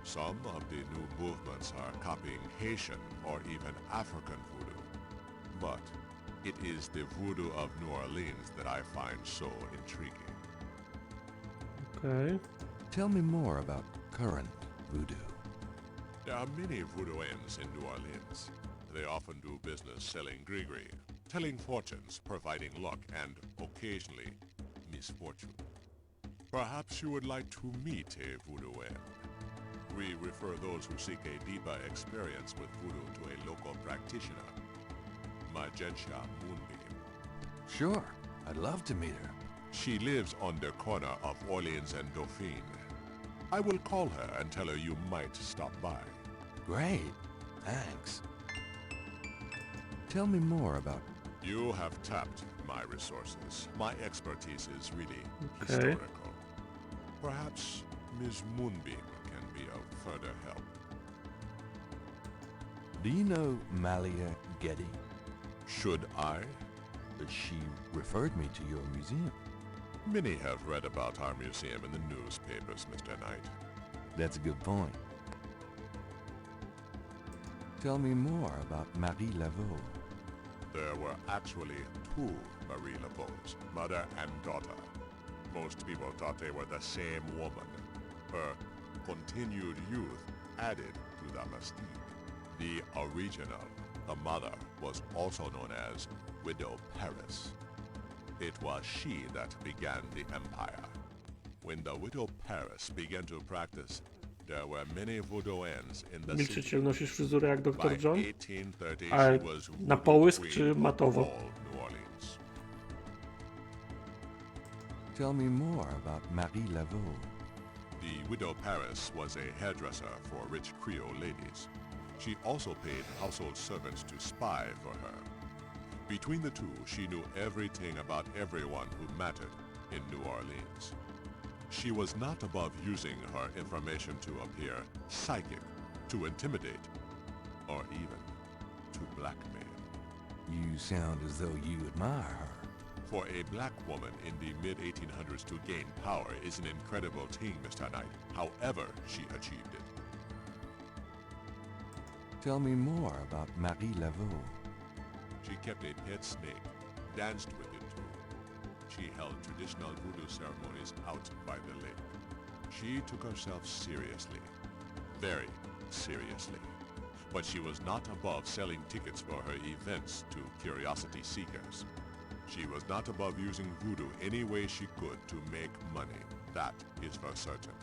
Some of the new movements are copying Haitian or even African voodoo. But it is the voodoo of New Orleans that I find so intriguing. Okay. Tell me more about current voodoo. There are many voodooians in New Orleans. They often do business selling gree-gree, telling fortunes, providing luck, and occasionally misfortune. Perhaps you would like to meet a voodooian. We refer those who seek a deeper experience with voodoo to a local practitioner, Magentia Moonbeam. Sure, I'd love to meet her. She lives on the corner of Orleans and Dauphine. I will call her and tell her you might stop by. Great, thanks. Tell me more about... You have tapped my resources. My expertise is really Okay. historical. Perhaps Ms. Moonbeam can be of further help. Do you know Malia Getty? Should I? She referred me to your museum. Many have read about our museum in the newspapers, Mr. Knight. That's a good point. Tell me more about Marie Laveau. There were actually two Marie Laveaux, mother and daughter. Most people thought they were the same woman. Her continued youth added to the mystique. The original, the mother, was also known as Widow Paris. It was she that began the empire. When the Widow Paris began to practice, there were many Voodooans in the city. Milczycie, nosisz fryzurę jak Dr. John? 1830, A she was na Voodoo połysk queen czy of matowo? all New Orleans. Tell me more about Marie Laveau. The Widow Paris was a hairdresser for rich Creole ladies. She also paid household servants to spy for her. Between the two, she knew everything about everyone who mattered in New Orleans. She was not above using her information to appear psychic, to intimidate, or even to blackmail. You sound as though you admire her. For a black woman in the mid-1800s to gain power is an incredible thing, Mr. Knight. However she achieved it. Tell me more about Marie Laveau. She kept a pet snake, danced with it too. She held traditional voodoo ceremonies out by the lake. She took herself seriously, very seriously. But she was not above selling tickets for her events to curiosity seekers. She was not above using voodoo any way she could to make money. That is for certain.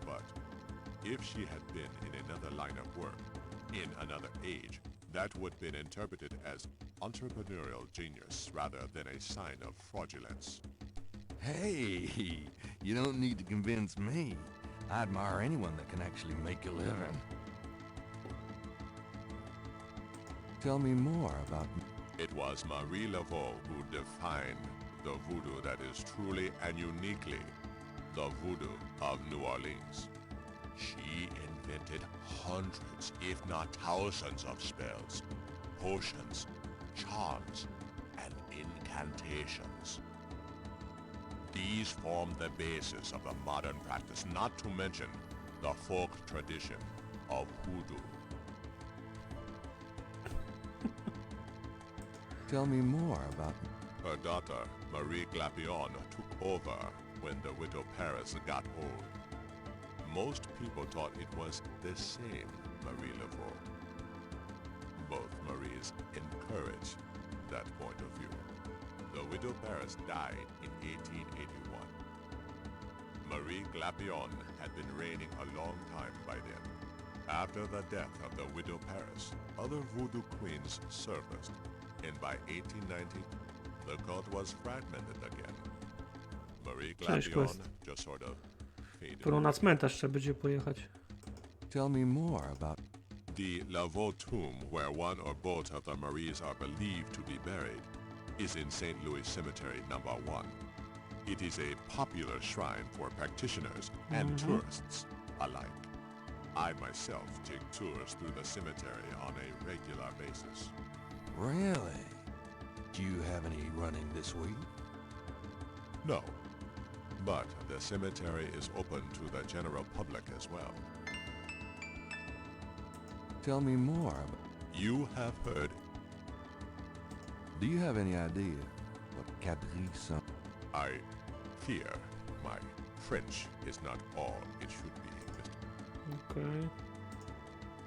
But if she had been in another line of work, in another age, that would have been interpreted as entrepreneurial genius rather than a sign of fraudulence. Hey, you don't need to convince me. I admire anyone that can actually make a living. Tell me more about... It was Marie Laveau who defined the voodoo that is truly and uniquely the voodoo of New Orleans. She invented hundreds, if not thousands of spells, potions, charms, and incantations. These form the basis of the modern practice, not to mention the folk tradition of hoodoo. Tell me more about... Her daughter, Marie Glapion, took over when the Widow Paris got old. Most people thought it was the same Marie Laveau. Both Maries encouraged that point of view. The Widow Paris died in 1881. Marie Glapion had been reigning a long time by then. After the death of the Widow Paris, other voodoo queens surfaced, and by 1890, the cult was fragmented again. Marie Glapion just sort of faded. Którą na cmentarz trzeba będzie pojechać. Tell me more about... The Laveau tomb, where one or both of the Maries are believed to be buried, is in St. Louis Cemetery No. 1. It is a popular shrine for practitioners and tourists alike. I myself take tours through the cemetery on a regular basis. Really? Do you have any running this week? No, but the cemetery is open to the general public as well. Tell me more about... You have heard... Do you have any idea what Cabrice... I fear my French is not all it should be, Mr. Okay.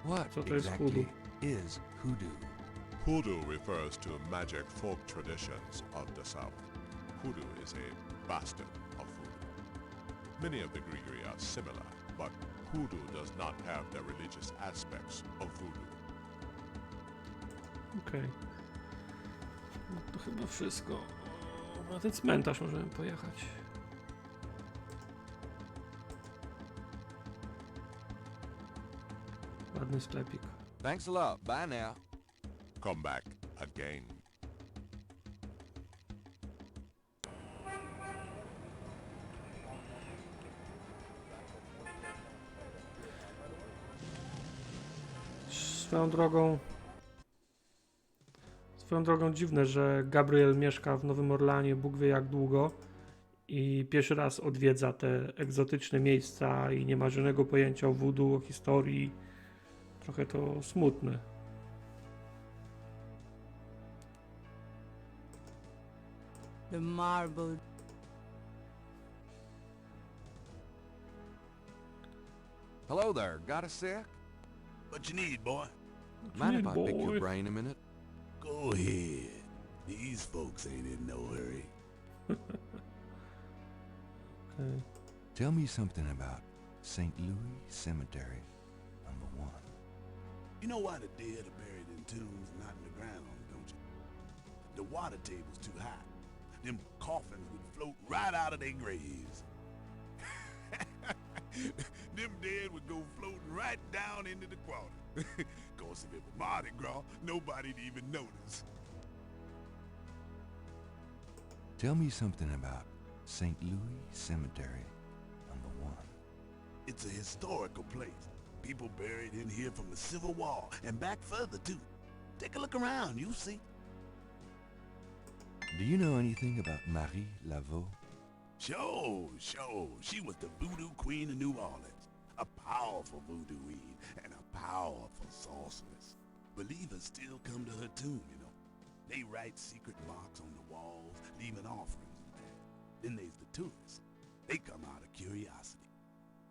What Co to jest exactly hoodoo? is hoodoo? Hoodoo refers to magic folk traditions of the South. Hoodoo is a bastard of voodoo. Many of the Grigri are similar, but hoodoo does not have the religious aspects of voodoo. Okej. No to chyba wszystko. Na ten cmentarz możemy pojechać. Ładny sklepik. Thanks a lot. Bye now. Come back again. Swoją drogą dziwne, że Gabriel mieszka w Nowym Orleanie Bóg wie jak długo i pierwszy raz odwiedza te egzotyczne miejsca i nie ma żadnego pojęcia o voodoo, o historii. Trochę to smutne. The marble. Hello there, got a sec? What you need, boy? Mind if I pick your brain a minute? Go ahead. These folks ain't in no hurry. Okay. Tell me something about St. Louis Cemetery, #1. You know why the dead are buried in tombs and not in the ground, don't you? The water table's too high. Them coffins would float right out of their graves. Them dead would go floating right down into the water. Course, if it was Mardi Gras, nobody'd even notice. Tell me something about St. Louis Cemetery, #1. It's a historical place. People buried in here from the Civil War and back further too. Take a look around, you'll see. Do you know anything about Marie Laveau? Sure. She was the voodoo queen of New Orleans. A powerful voodooine and a powerful sorceress. Believers still come to her tomb, you know. They write secret marks on the walls, leaving offerings and that. Then there's the tourists. They come out of curiosity.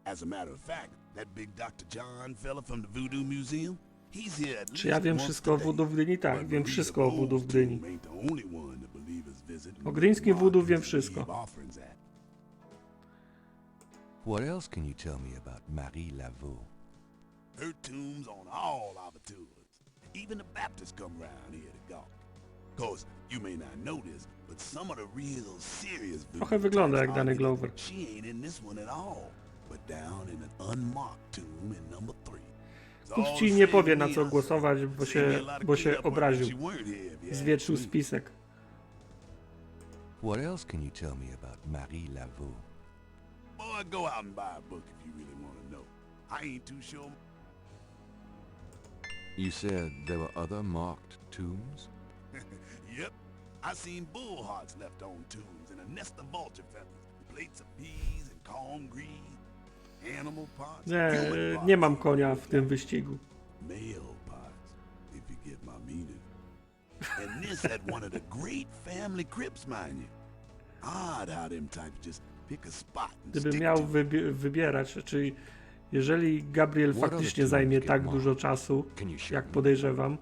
As a matter of fact, that big Dr. John fella from the Voodoo Museum, he's here at least Czy ja wiem wszystko o voodoo w Gdyni? Tak, wiem wszystko o voodoo w Gdyni. O gdyńskim voodoo wiem wszystko. What else can you tell me about Marie Laveau? Her tomb's on all our tours. Even the Baptists come round here to go. Course, you may not know this, but some of the real serious Trochę wygląda jak Danny Glover. She ain't in this one at all, but down in an unmarked tomb in #3. Kup ci nie powie na co głosować, bo się obraził. Zwietrzył spisek. What else can you tell me about Marie Laveau? Boy, go out and buy a book if you really want to know. I ain't too sure. You said there were other marked tombs? Yep. I seen bull hearts left on tombs and a nest of vulture feathers, plates of peas and corn greens, animal parts. Nie mam konia w tym wyścigu. Male parts, if you get my meaning. And this at one of the great family crypts, mind you. Odd how them types just pick a spot and Gdybym miał wybierać, czyli jeżeli Gabriel faktycznie zajmie tak dużo czasu, jak podejrzewam,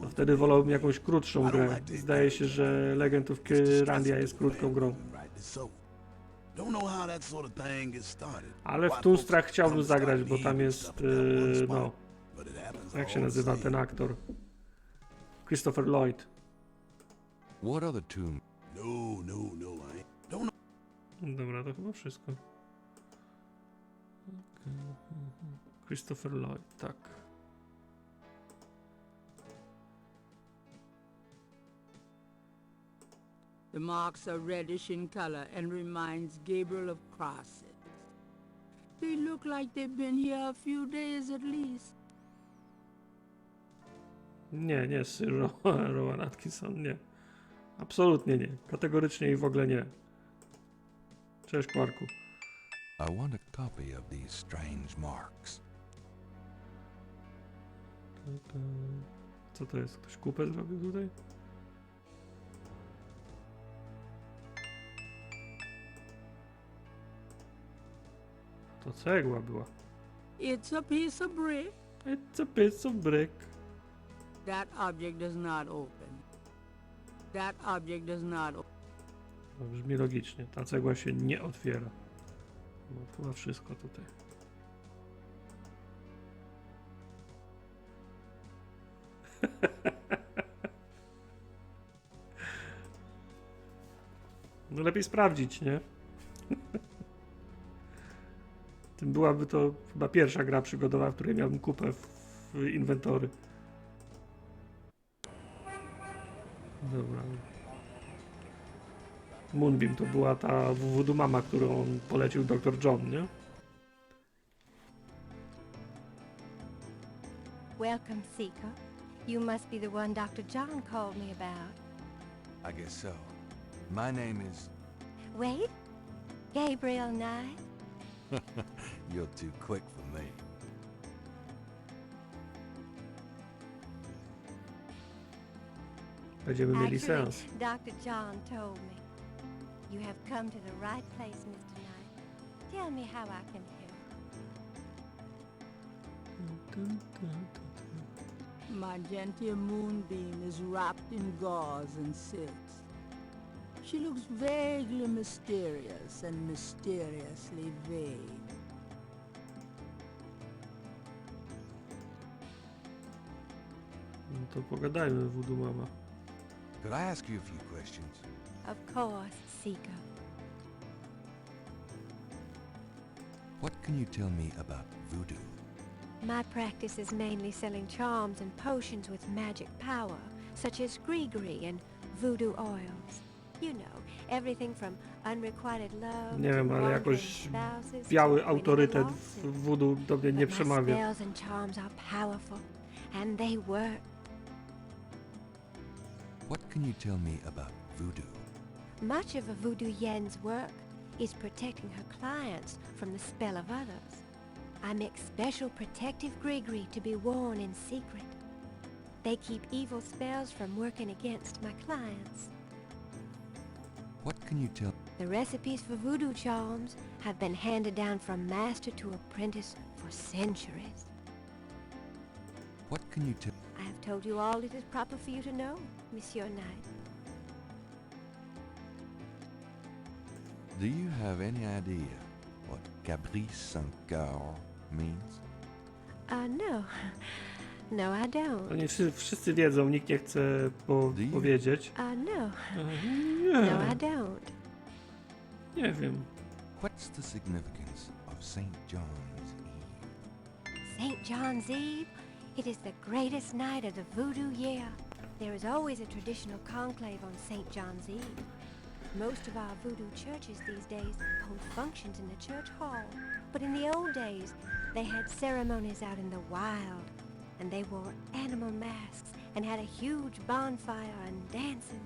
to wtedy wolałbym jakąś krótszą grę. Zdaje się, że Legend of Regularnie jest krótką grą. Ale w Tunstrach chciałbym zagrać, bo tam jest, no, jak się nazywa ten aktor? Christopher Lloyd. Dobra, to chyba wszystko. Christopher Lloyd, tak. The marks are reddish in color and reminds Gabriel of crosses. They look like they've been here a few days at least. Nie, Sir Rowan Atkinson, nie. Absolutnie nie. Kategorycznie i w ogóle nie. Cześć, Quarku. I want a copy of these strange marks. Co to jest? Ktoś kupę zrobił tutaj? To cegła była. It's a piece of brick. It's a piece of brick. That object does not open. That object does not open. To brzmi logicznie. Ta cegła się nie otwiera. No, chyba wszystko tutaj. No lepiej sprawdzić, nie? Tym byłaby to chyba pierwsza gra przygodowa, w której miałbym kupę w inwentory. Dobra. Moonbeam to była ta Voodoo Mama, którą polecił Dr. John, nie? Welcome, Seeker. You must be the one Dr. John called me about. I guess so. My name is... Wait, Gabriel Knight. You're too quick for me. Będziemy mieli Actually, seans. Dr. John told me. You have come to the right place, Mr. Knight. Tell me how I can help. My genteel moonbeam is wrapped in gauze and silks. She looks vaguely mysterious and mysteriously vague. No to pogadajmy, Voodoo Mama. Could I ask you a few questions? Of course, Seeker. What can you tell me about voodoo? My practice is mainly selling charms and potions with magic power, such as gree-gree and voodoo oils. You know, everything from unrequited love Nie wiem, to ale wandering jakoś spouses biały to autorytet winning w lawsuits. voodoo do mnie nie But my przemawia. spells and charms are powerful, and they work. What can you tell me about voodoo? Much of a voodoo yen's work is protecting her clients from the spell of others. I make special protective gree-gree to be worn in secret. They keep evil spells from working against my clients. What can you tell? The recipes for voodoo charms have been handed down from master to apprentice for centuries. What can you tell? I have told you all it is proper for you to know, Monsieur Knight. Do you have any idea what Caprice Saint Coeur means? No. No, I don't. To nie wszyscy wiedzą, nikt nie chce powiedzieć. No. Nie. No, I don't. Nie wiem. What's the significance of St. John's Eve? St. John's Eve? It is the greatest night of the voodoo year. There is always a traditional conclave on St. John's Eve. Most of our voodoo churches these days hold functions in the church hall. But in the old days, they had ceremonies out in the wild. And they wore animal masks and had a huge bonfire and dancing.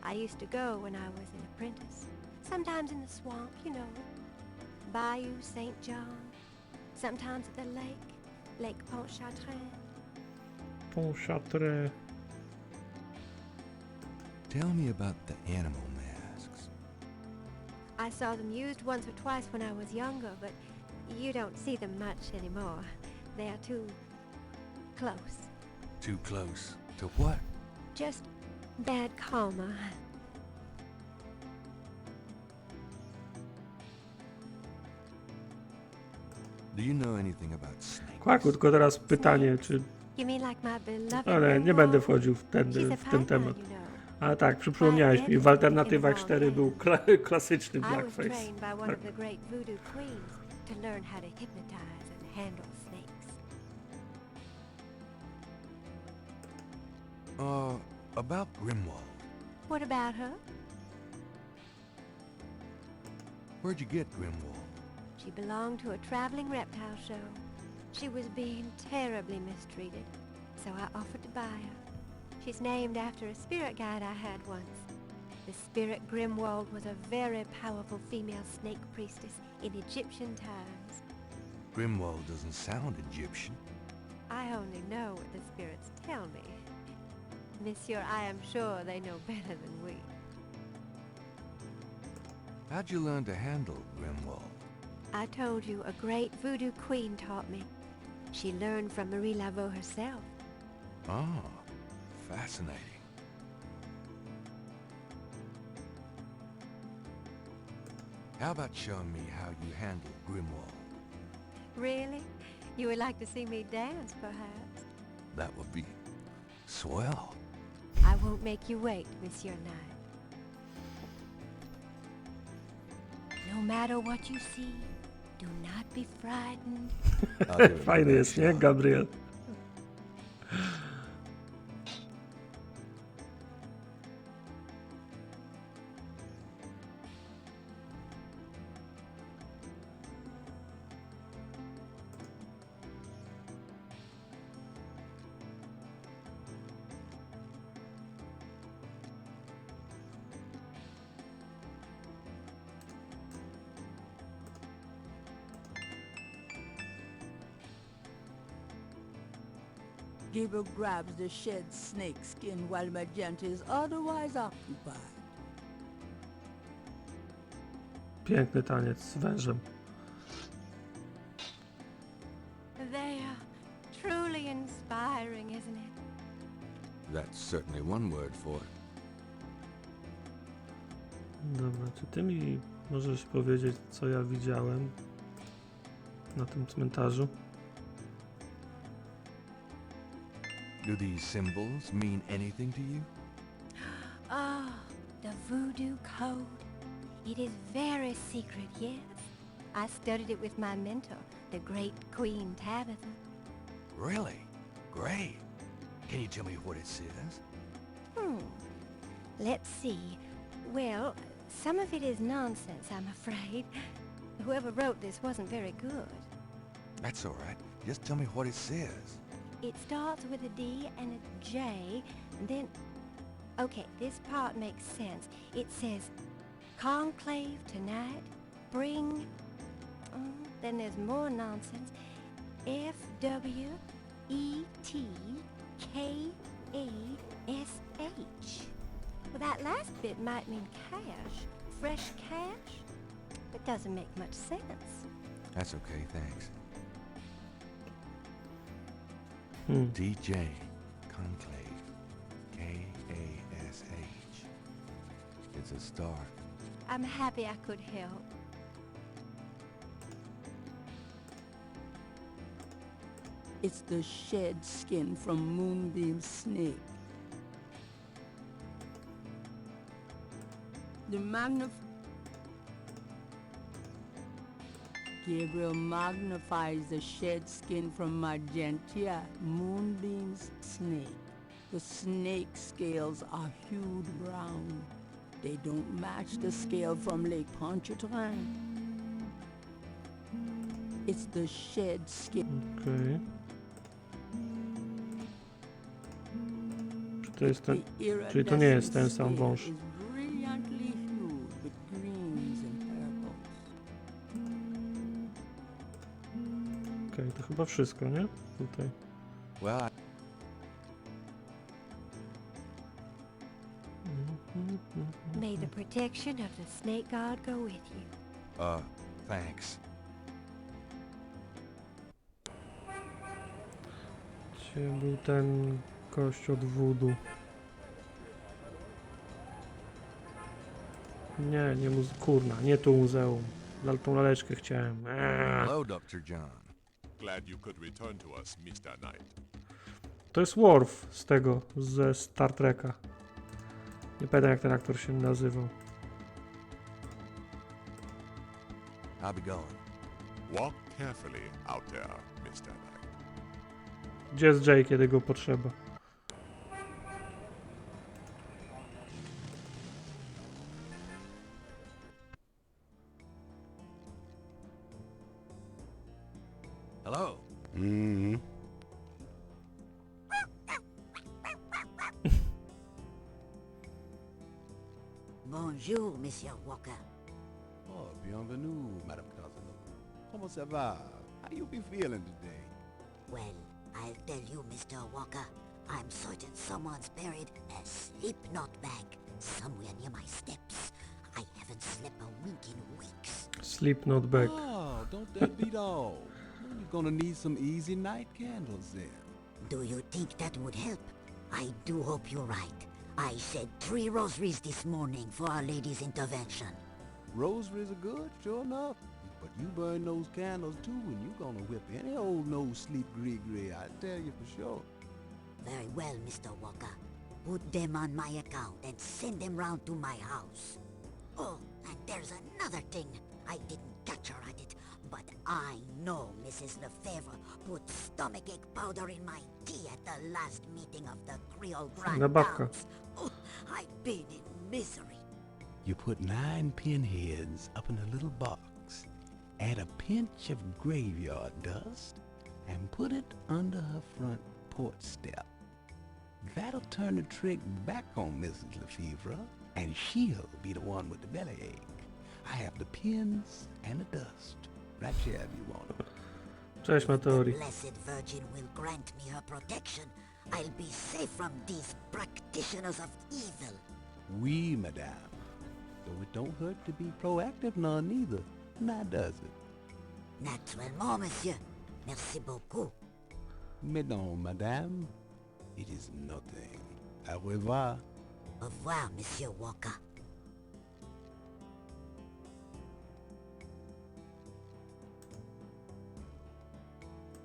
I used to go when I was an apprentice. Sometimes in the swamp, you know, Bayou St. John. Sometimes at the lake, Lake Pontchartrain. Pontchartrain. Tell me about the animal masks. I saw them used once or twice when I was younger, but you don't see them much anymore. They are too close. Too close to what? Just bad karma. Do you know anything about snakes? Kłaku, tylko teraz pytanie, czy... You mean like my beloved Ale nie będę wchodził w ten temat. Ale tak, przypomniałeś mi, w alternatywach 4 był klasyczny I was blackface. trained by one of the great voodoo queens to learn how to hypnotize and handle snakes. About Grimwald. What about her? Where'd you get Grimwald? She belonged to a traveling reptile show. She was being terribly mistreated, so I offered to buy her. She's named after a spirit guide I had once. The spirit Grimwald was a very powerful female snake priestess in Egyptian times. Grimwald doesn't sound Egyptian. I only know what the spirits tell me. Monsieur, I am sure they know better than we. How'd you learn to handle Grimwald? I told you a great voodoo queen taught me. She learned from Marie Laveau herself. Ah, fascinating. How about showing me how you handle Grimwald? Really? You would like to see me dance, perhaps? That would be swell. I won't make you wait, Monsieur Knight. No matter what you see, do not be frightened. Fajny jest, nie, Gabriel? Gabriel grabs the shed snake skin while Magenta is otherwise occupied. Piękny taniec z wężem. They are truly inspiring, isn't it? That's certainly one word for it. Dobra, czy ty mi możesz powiedzieć, co ja widziałem na tym cmentarzu? Do these symbols mean anything to you? Oh, the voodoo code. It is very secret, yes. I studied it with my mentor, the great Queen Tabitha. Really? Great. Can you tell me what it says? Let's see. Well, some of it is nonsense, I'm afraid. Whoever wrote this wasn't very good. That's all right. Just tell me what it says. It starts with a D and a J, and then... Okay, this part makes sense. It says, conclave tonight, bring... then there's more nonsense. F-W-E-T-K-A-S-H. Well, that last bit might mean cash. Fresh cash? It doesn't make much sense. That's okay, thanks. DJ, conclave, K-A-S-H. It's a start. I'm happy I could help. It's the shed skin from Moonbeam's snake. Gabriel magnifies the shed skin from Magenta, Moonbeam's snake. The snake scales are hued brown. They don't match the scale from Lake Pontchartrain. It's the shed skin. Okej. Czy to jest ten... Czyli to nie jest ten sam wąż. Okej, to chyba wszystko, nie? Tutaj. Well, May the protection of the snake god go with you. Thanks. Gdzie był ten gość od voodoo? Nie kurna, nie tu muzeum. Tą laleczkę chciałem. Hello, Dr. John. Glad you could return to us, Mr. Knight. To jest Worf z tego, ze Star Treka. Nie pamiętam, jak ten aktor się nazywał. I'll be going. Walk carefully out there, Mr. Knight. Gdzie jest Jay, kiedy go potrzeba? Hello. Bonjour, Monsieur Walker. Oh, bienvenue, Madame Casanova. Comment ça va? How you be feeling today? Well, I'll tell you, Mr. Walker. I'm certain someone's buried a sleep note bag somewhere near my steps. I haven't slept a wink in weeks. Sleep note bag. Oh, don't that beat all? You're gonna need some easy night candles then. Do you think that would help? I do hope you're right. I said 3 rosaries this morning for Our Lady's intervention. Rosaries are good, sure enough. But you burn those candles too and you're gonna whip any old no-sleep gree-gree, I tell you for sure. Very well, Mr. Walker. Put them on my account and send them round to my house. Oh, and there's another thing. I didn't catch her at it, but I know Mrs. Lefebvre put stomachache powder in my tea at the last meeting of the Creole Grand Downs. Oh, I've been in misery. You put 9 pinheads up in a little box, add a pinch of graveyard dust, and put it under her front porch step. That'll turn the trick back on Mrs. Lefebvre, and she'll be the one with the bellyache. I have the pins and the dust. Right here if you want them. Cześć, Meteori. Blessed Virgin will grant me her protection. I'll be safe from these practitioners of evil. Oui, madame. Though it don't hurt to be proactive none neither. Now does it? Naturellement, monsieur. Merci beaucoup. Mais non, madame. It is nothing. Au revoir. Au revoir, monsieur Walker.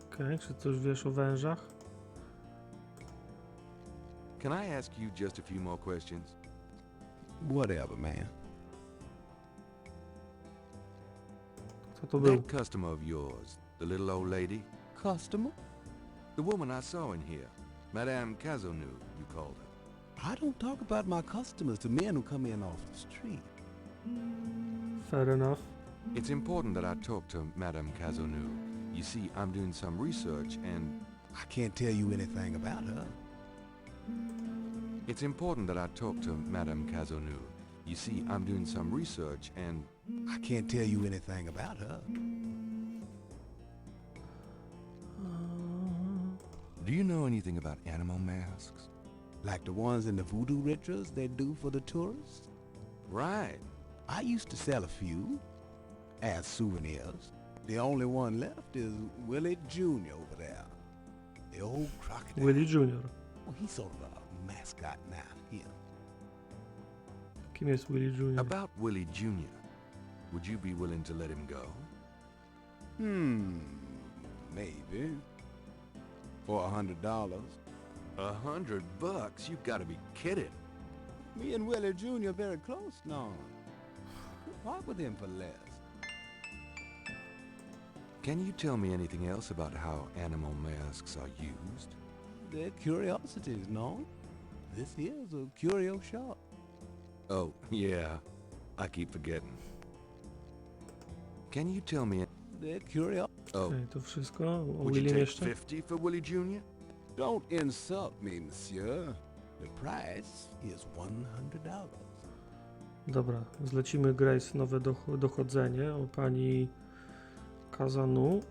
Okej, czy coś wiesz o wężach? Can I ask you just a few more questions? Whatever, man. Co to był? That customer of yours, the little old lady? Customer? The woman I saw in here. Madame Cazonu, you called her. I don't talk about my customers to men who come in off the street. Fair enough. It's important that I talk to Madame Cazonu. You see, I'm doing some research and... I can't tell you anything about her. It's important that I talk to Madame Cazonu. You see, I'm doing some research and... I can't tell you anything about her. Do you know anything about animal masks? Like the ones in the voodoo rituals they do for the tourists? Right. I used to sell a few as souvenirs. The only one left is Willie Jr. over there. The old crocodile. Willie Jr. Well, he's sort of a mascot now, him. Kim jest Willie Jr.? About Willie Jr. Would you be willing to let him go? Maybe. For $100. $100? You've got to be kidding. Me and Willie Jr. very close now. Walk with him for less. Can you tell me anything else about how animal masks are used? They're curiosities, no? This here's a Curio Shop. Oh, yeah. I keep forgetting. Can you tell me... They're curio... Oh. Okej, to wszystko. O Would you Willie take jeszcze? 50 for Willie Jr.? Don't insult me, monsieur. The price is $100. Dobra, zlecimy Grace nowe dochodzenie o pani Kazanu.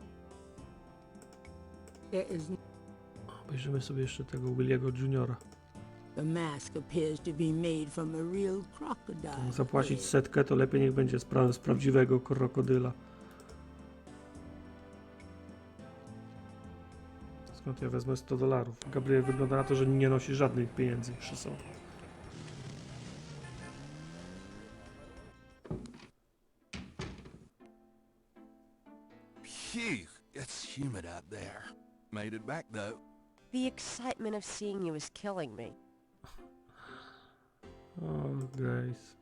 Obejrzymy sobie jeszcze tego Williego Juniora. The mask appears to be made from a real crocodile. Zapłacić setkę, to lepiej niech będzie z prawdziwego krokodyla. Skąd ja wezmę $100? Gabriel wygląda na to, że nie nosi żadnych pieniędzy przy sobie. Phew, it's humid out there. Made it back though. The excitement of seeing you is killing me. Oh, Grace.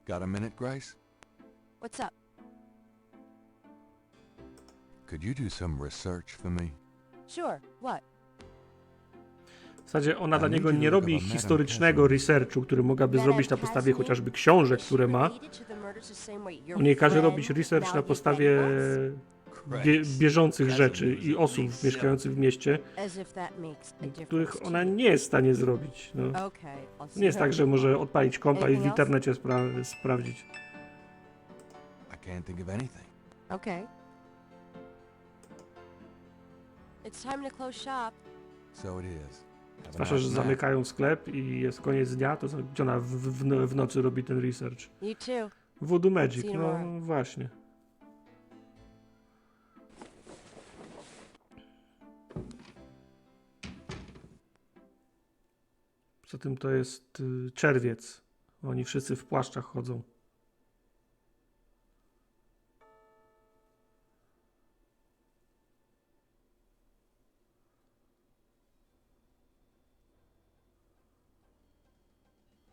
Got a minute, Grace? What's up? Could you do some research for me? Sure, what? W zasadzie ona dla niego nie robi historycznego researchu, który mogłaby zrobić na podstawie chociażby książek, które ma. On jej każe robić research na podstawie bieżących rzeczy i osób mieszkających w mieście, których ona nie jest w stanie zrobić. No. To nie jest tak, że może odpalić kompa i w internecie sprawdzić. I can't think of anything. Okay. It's time to close shop. So it is. Zwłaszcza, że zamykają sklep i jest koniec dnia, to gdzie ona w nocy robi ten research. You too. Voodoo Magic, no właśnie. Poza tym to jest czerwiec. Oni wszyscy w płaszczach chodzą.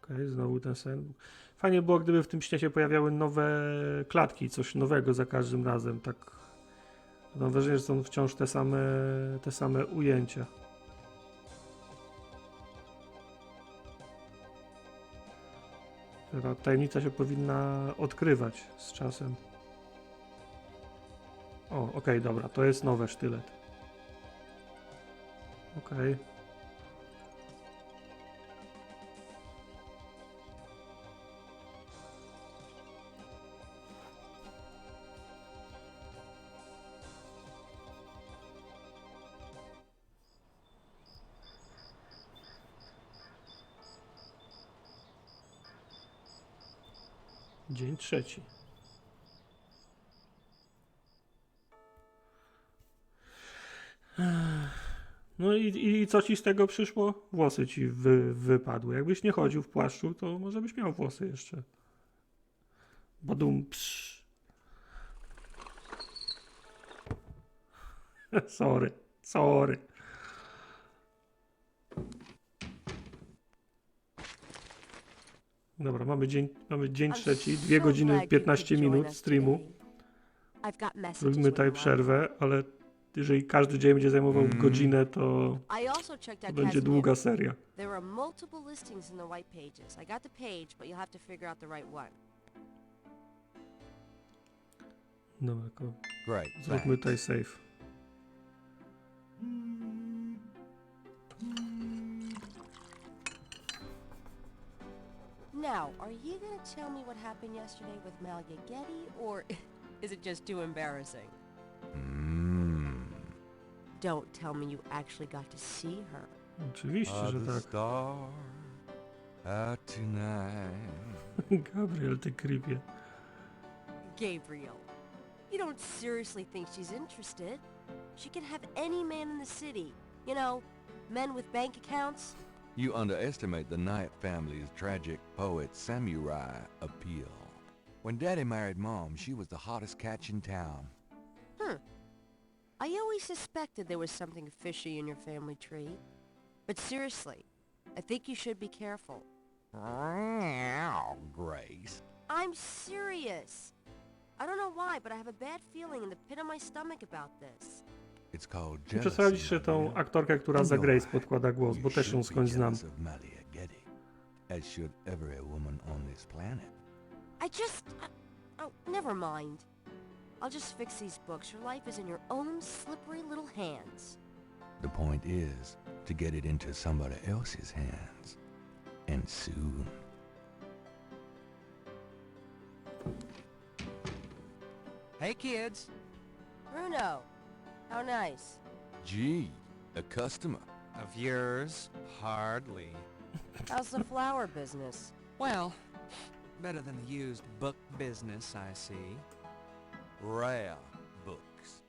Okej, znowu ten sen. Fajnie było, gdyby w tym śnie się pojawiały nowe klatki, coś nowego za każdym razem. Tak. Mam wrażenie, że są wciąż te same ujęcia. Ta tajemnica się powinna odkrywać z czasem. O, okej, dobra, to jest nowe sztylet. Okej. Dzień trzeci. No i co ci z tego przyszło? Włosy ci wypadły. Jakbyś nie chodził w płaszczu, to może byś miał włosy jeszcze. Badum, psz. Sorry. Dobra, mamy dzień trzeci, 2 godziny 15 minut streamu. Zrobimy tutaj przerwę, ale jeżeli każdy dzień będzie zajmował godzinę, to będzie długa seria. There are multiple listings in the white pages. I got the page, but you'll have to figure out the right one. Dobra, Great. zróbmy tutaj save. Now, are you gonna tell me what happened yesterday with Malia Getty, or is it just too embarrassing? Don't tell me you actually got to see her. Oczywiście, że tak. Gabriel, ty creepie. Gabriel, you don't seriously think she's interested? She can have any man in the city. You know, men with bank accounts. You underestimate the Knight family's tragic poet samurai appeal. When Daddy married Mom, she was the hottest catch in town. I always suspected there was something fishy in your family tree. But seriously, I think you should be careful. Grace. I'm serious. I don't know why, but I have a bad feeling in the pit of my stomach about this. It's called Muszę sprawdzić, czy tą aktorkę, która za Grace podkłada głos, bo też ją skądś znam. As should every woman on this planet. Oh, never mind. I'll just fix these books. Your life is in your own slippery little hands. The point is to get it into somebody else's hands. And soon. Hey, kids. Bruno, how nice. Gee, a customer. Of yours? Hardly. How's the flower business? Well, better than the used book business, I see. Rare books.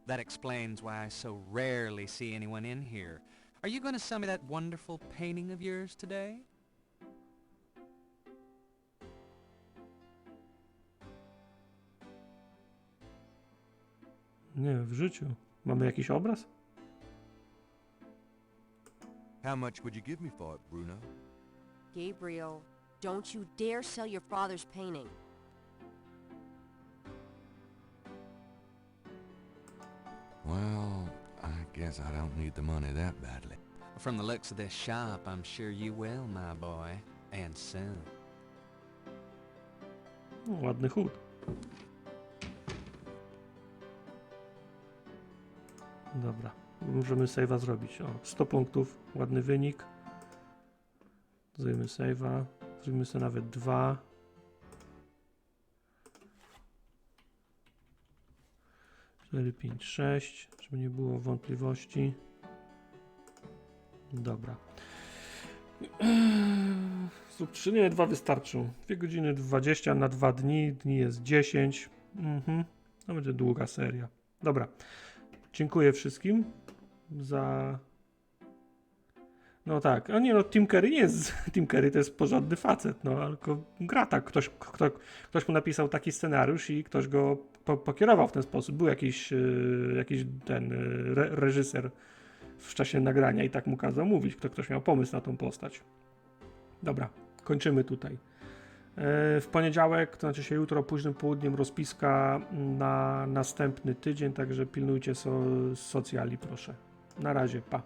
That explains why I so rarely see anyone in here. Are you going to sell me that wonderful painting of yours today? Nie, w życiu. Mamy jakiś obraz? How much would you give me for it, Bruno? Gabriel, don't you dare sell your father's painting. Well, I guess I don't need the money that badly. From the looks of this shop, I'm sure you will, my boy. And soon. Ładny chód. Dobra, możemy save'a zrobić. O, 100 punktów, ładny wynik. Zrobimy save'a. Zrobimy sobie nawet 2. Cztery, 5, 6, żeby nie było wątpliwości. Dobra. Zrób 3, nie, 2 wystarczą. 2 godziny 20 na 2 dni. Dni jest 10. To będzie długa seria. Dobra. Dziękuję wszystkim za... No tak, a nie no, Tim Curry nie jest... Tim Curry to jest porządny facet, no, ale gra tak. Ktoś mu napisał taki scenariusz i ktoś go pokierował w ten sposób. Był jakiś ten reżyser w czasie nagrania i tak mu kazał mówić. Ktoś miał pomysł na tą postać. Dobra, kończymy tutaj. W poniedziałek, to znaczy się jutro, późnym południem, rozpiska na następny tydzień, także pilnujcie socjali, proszę. Na razie, pa.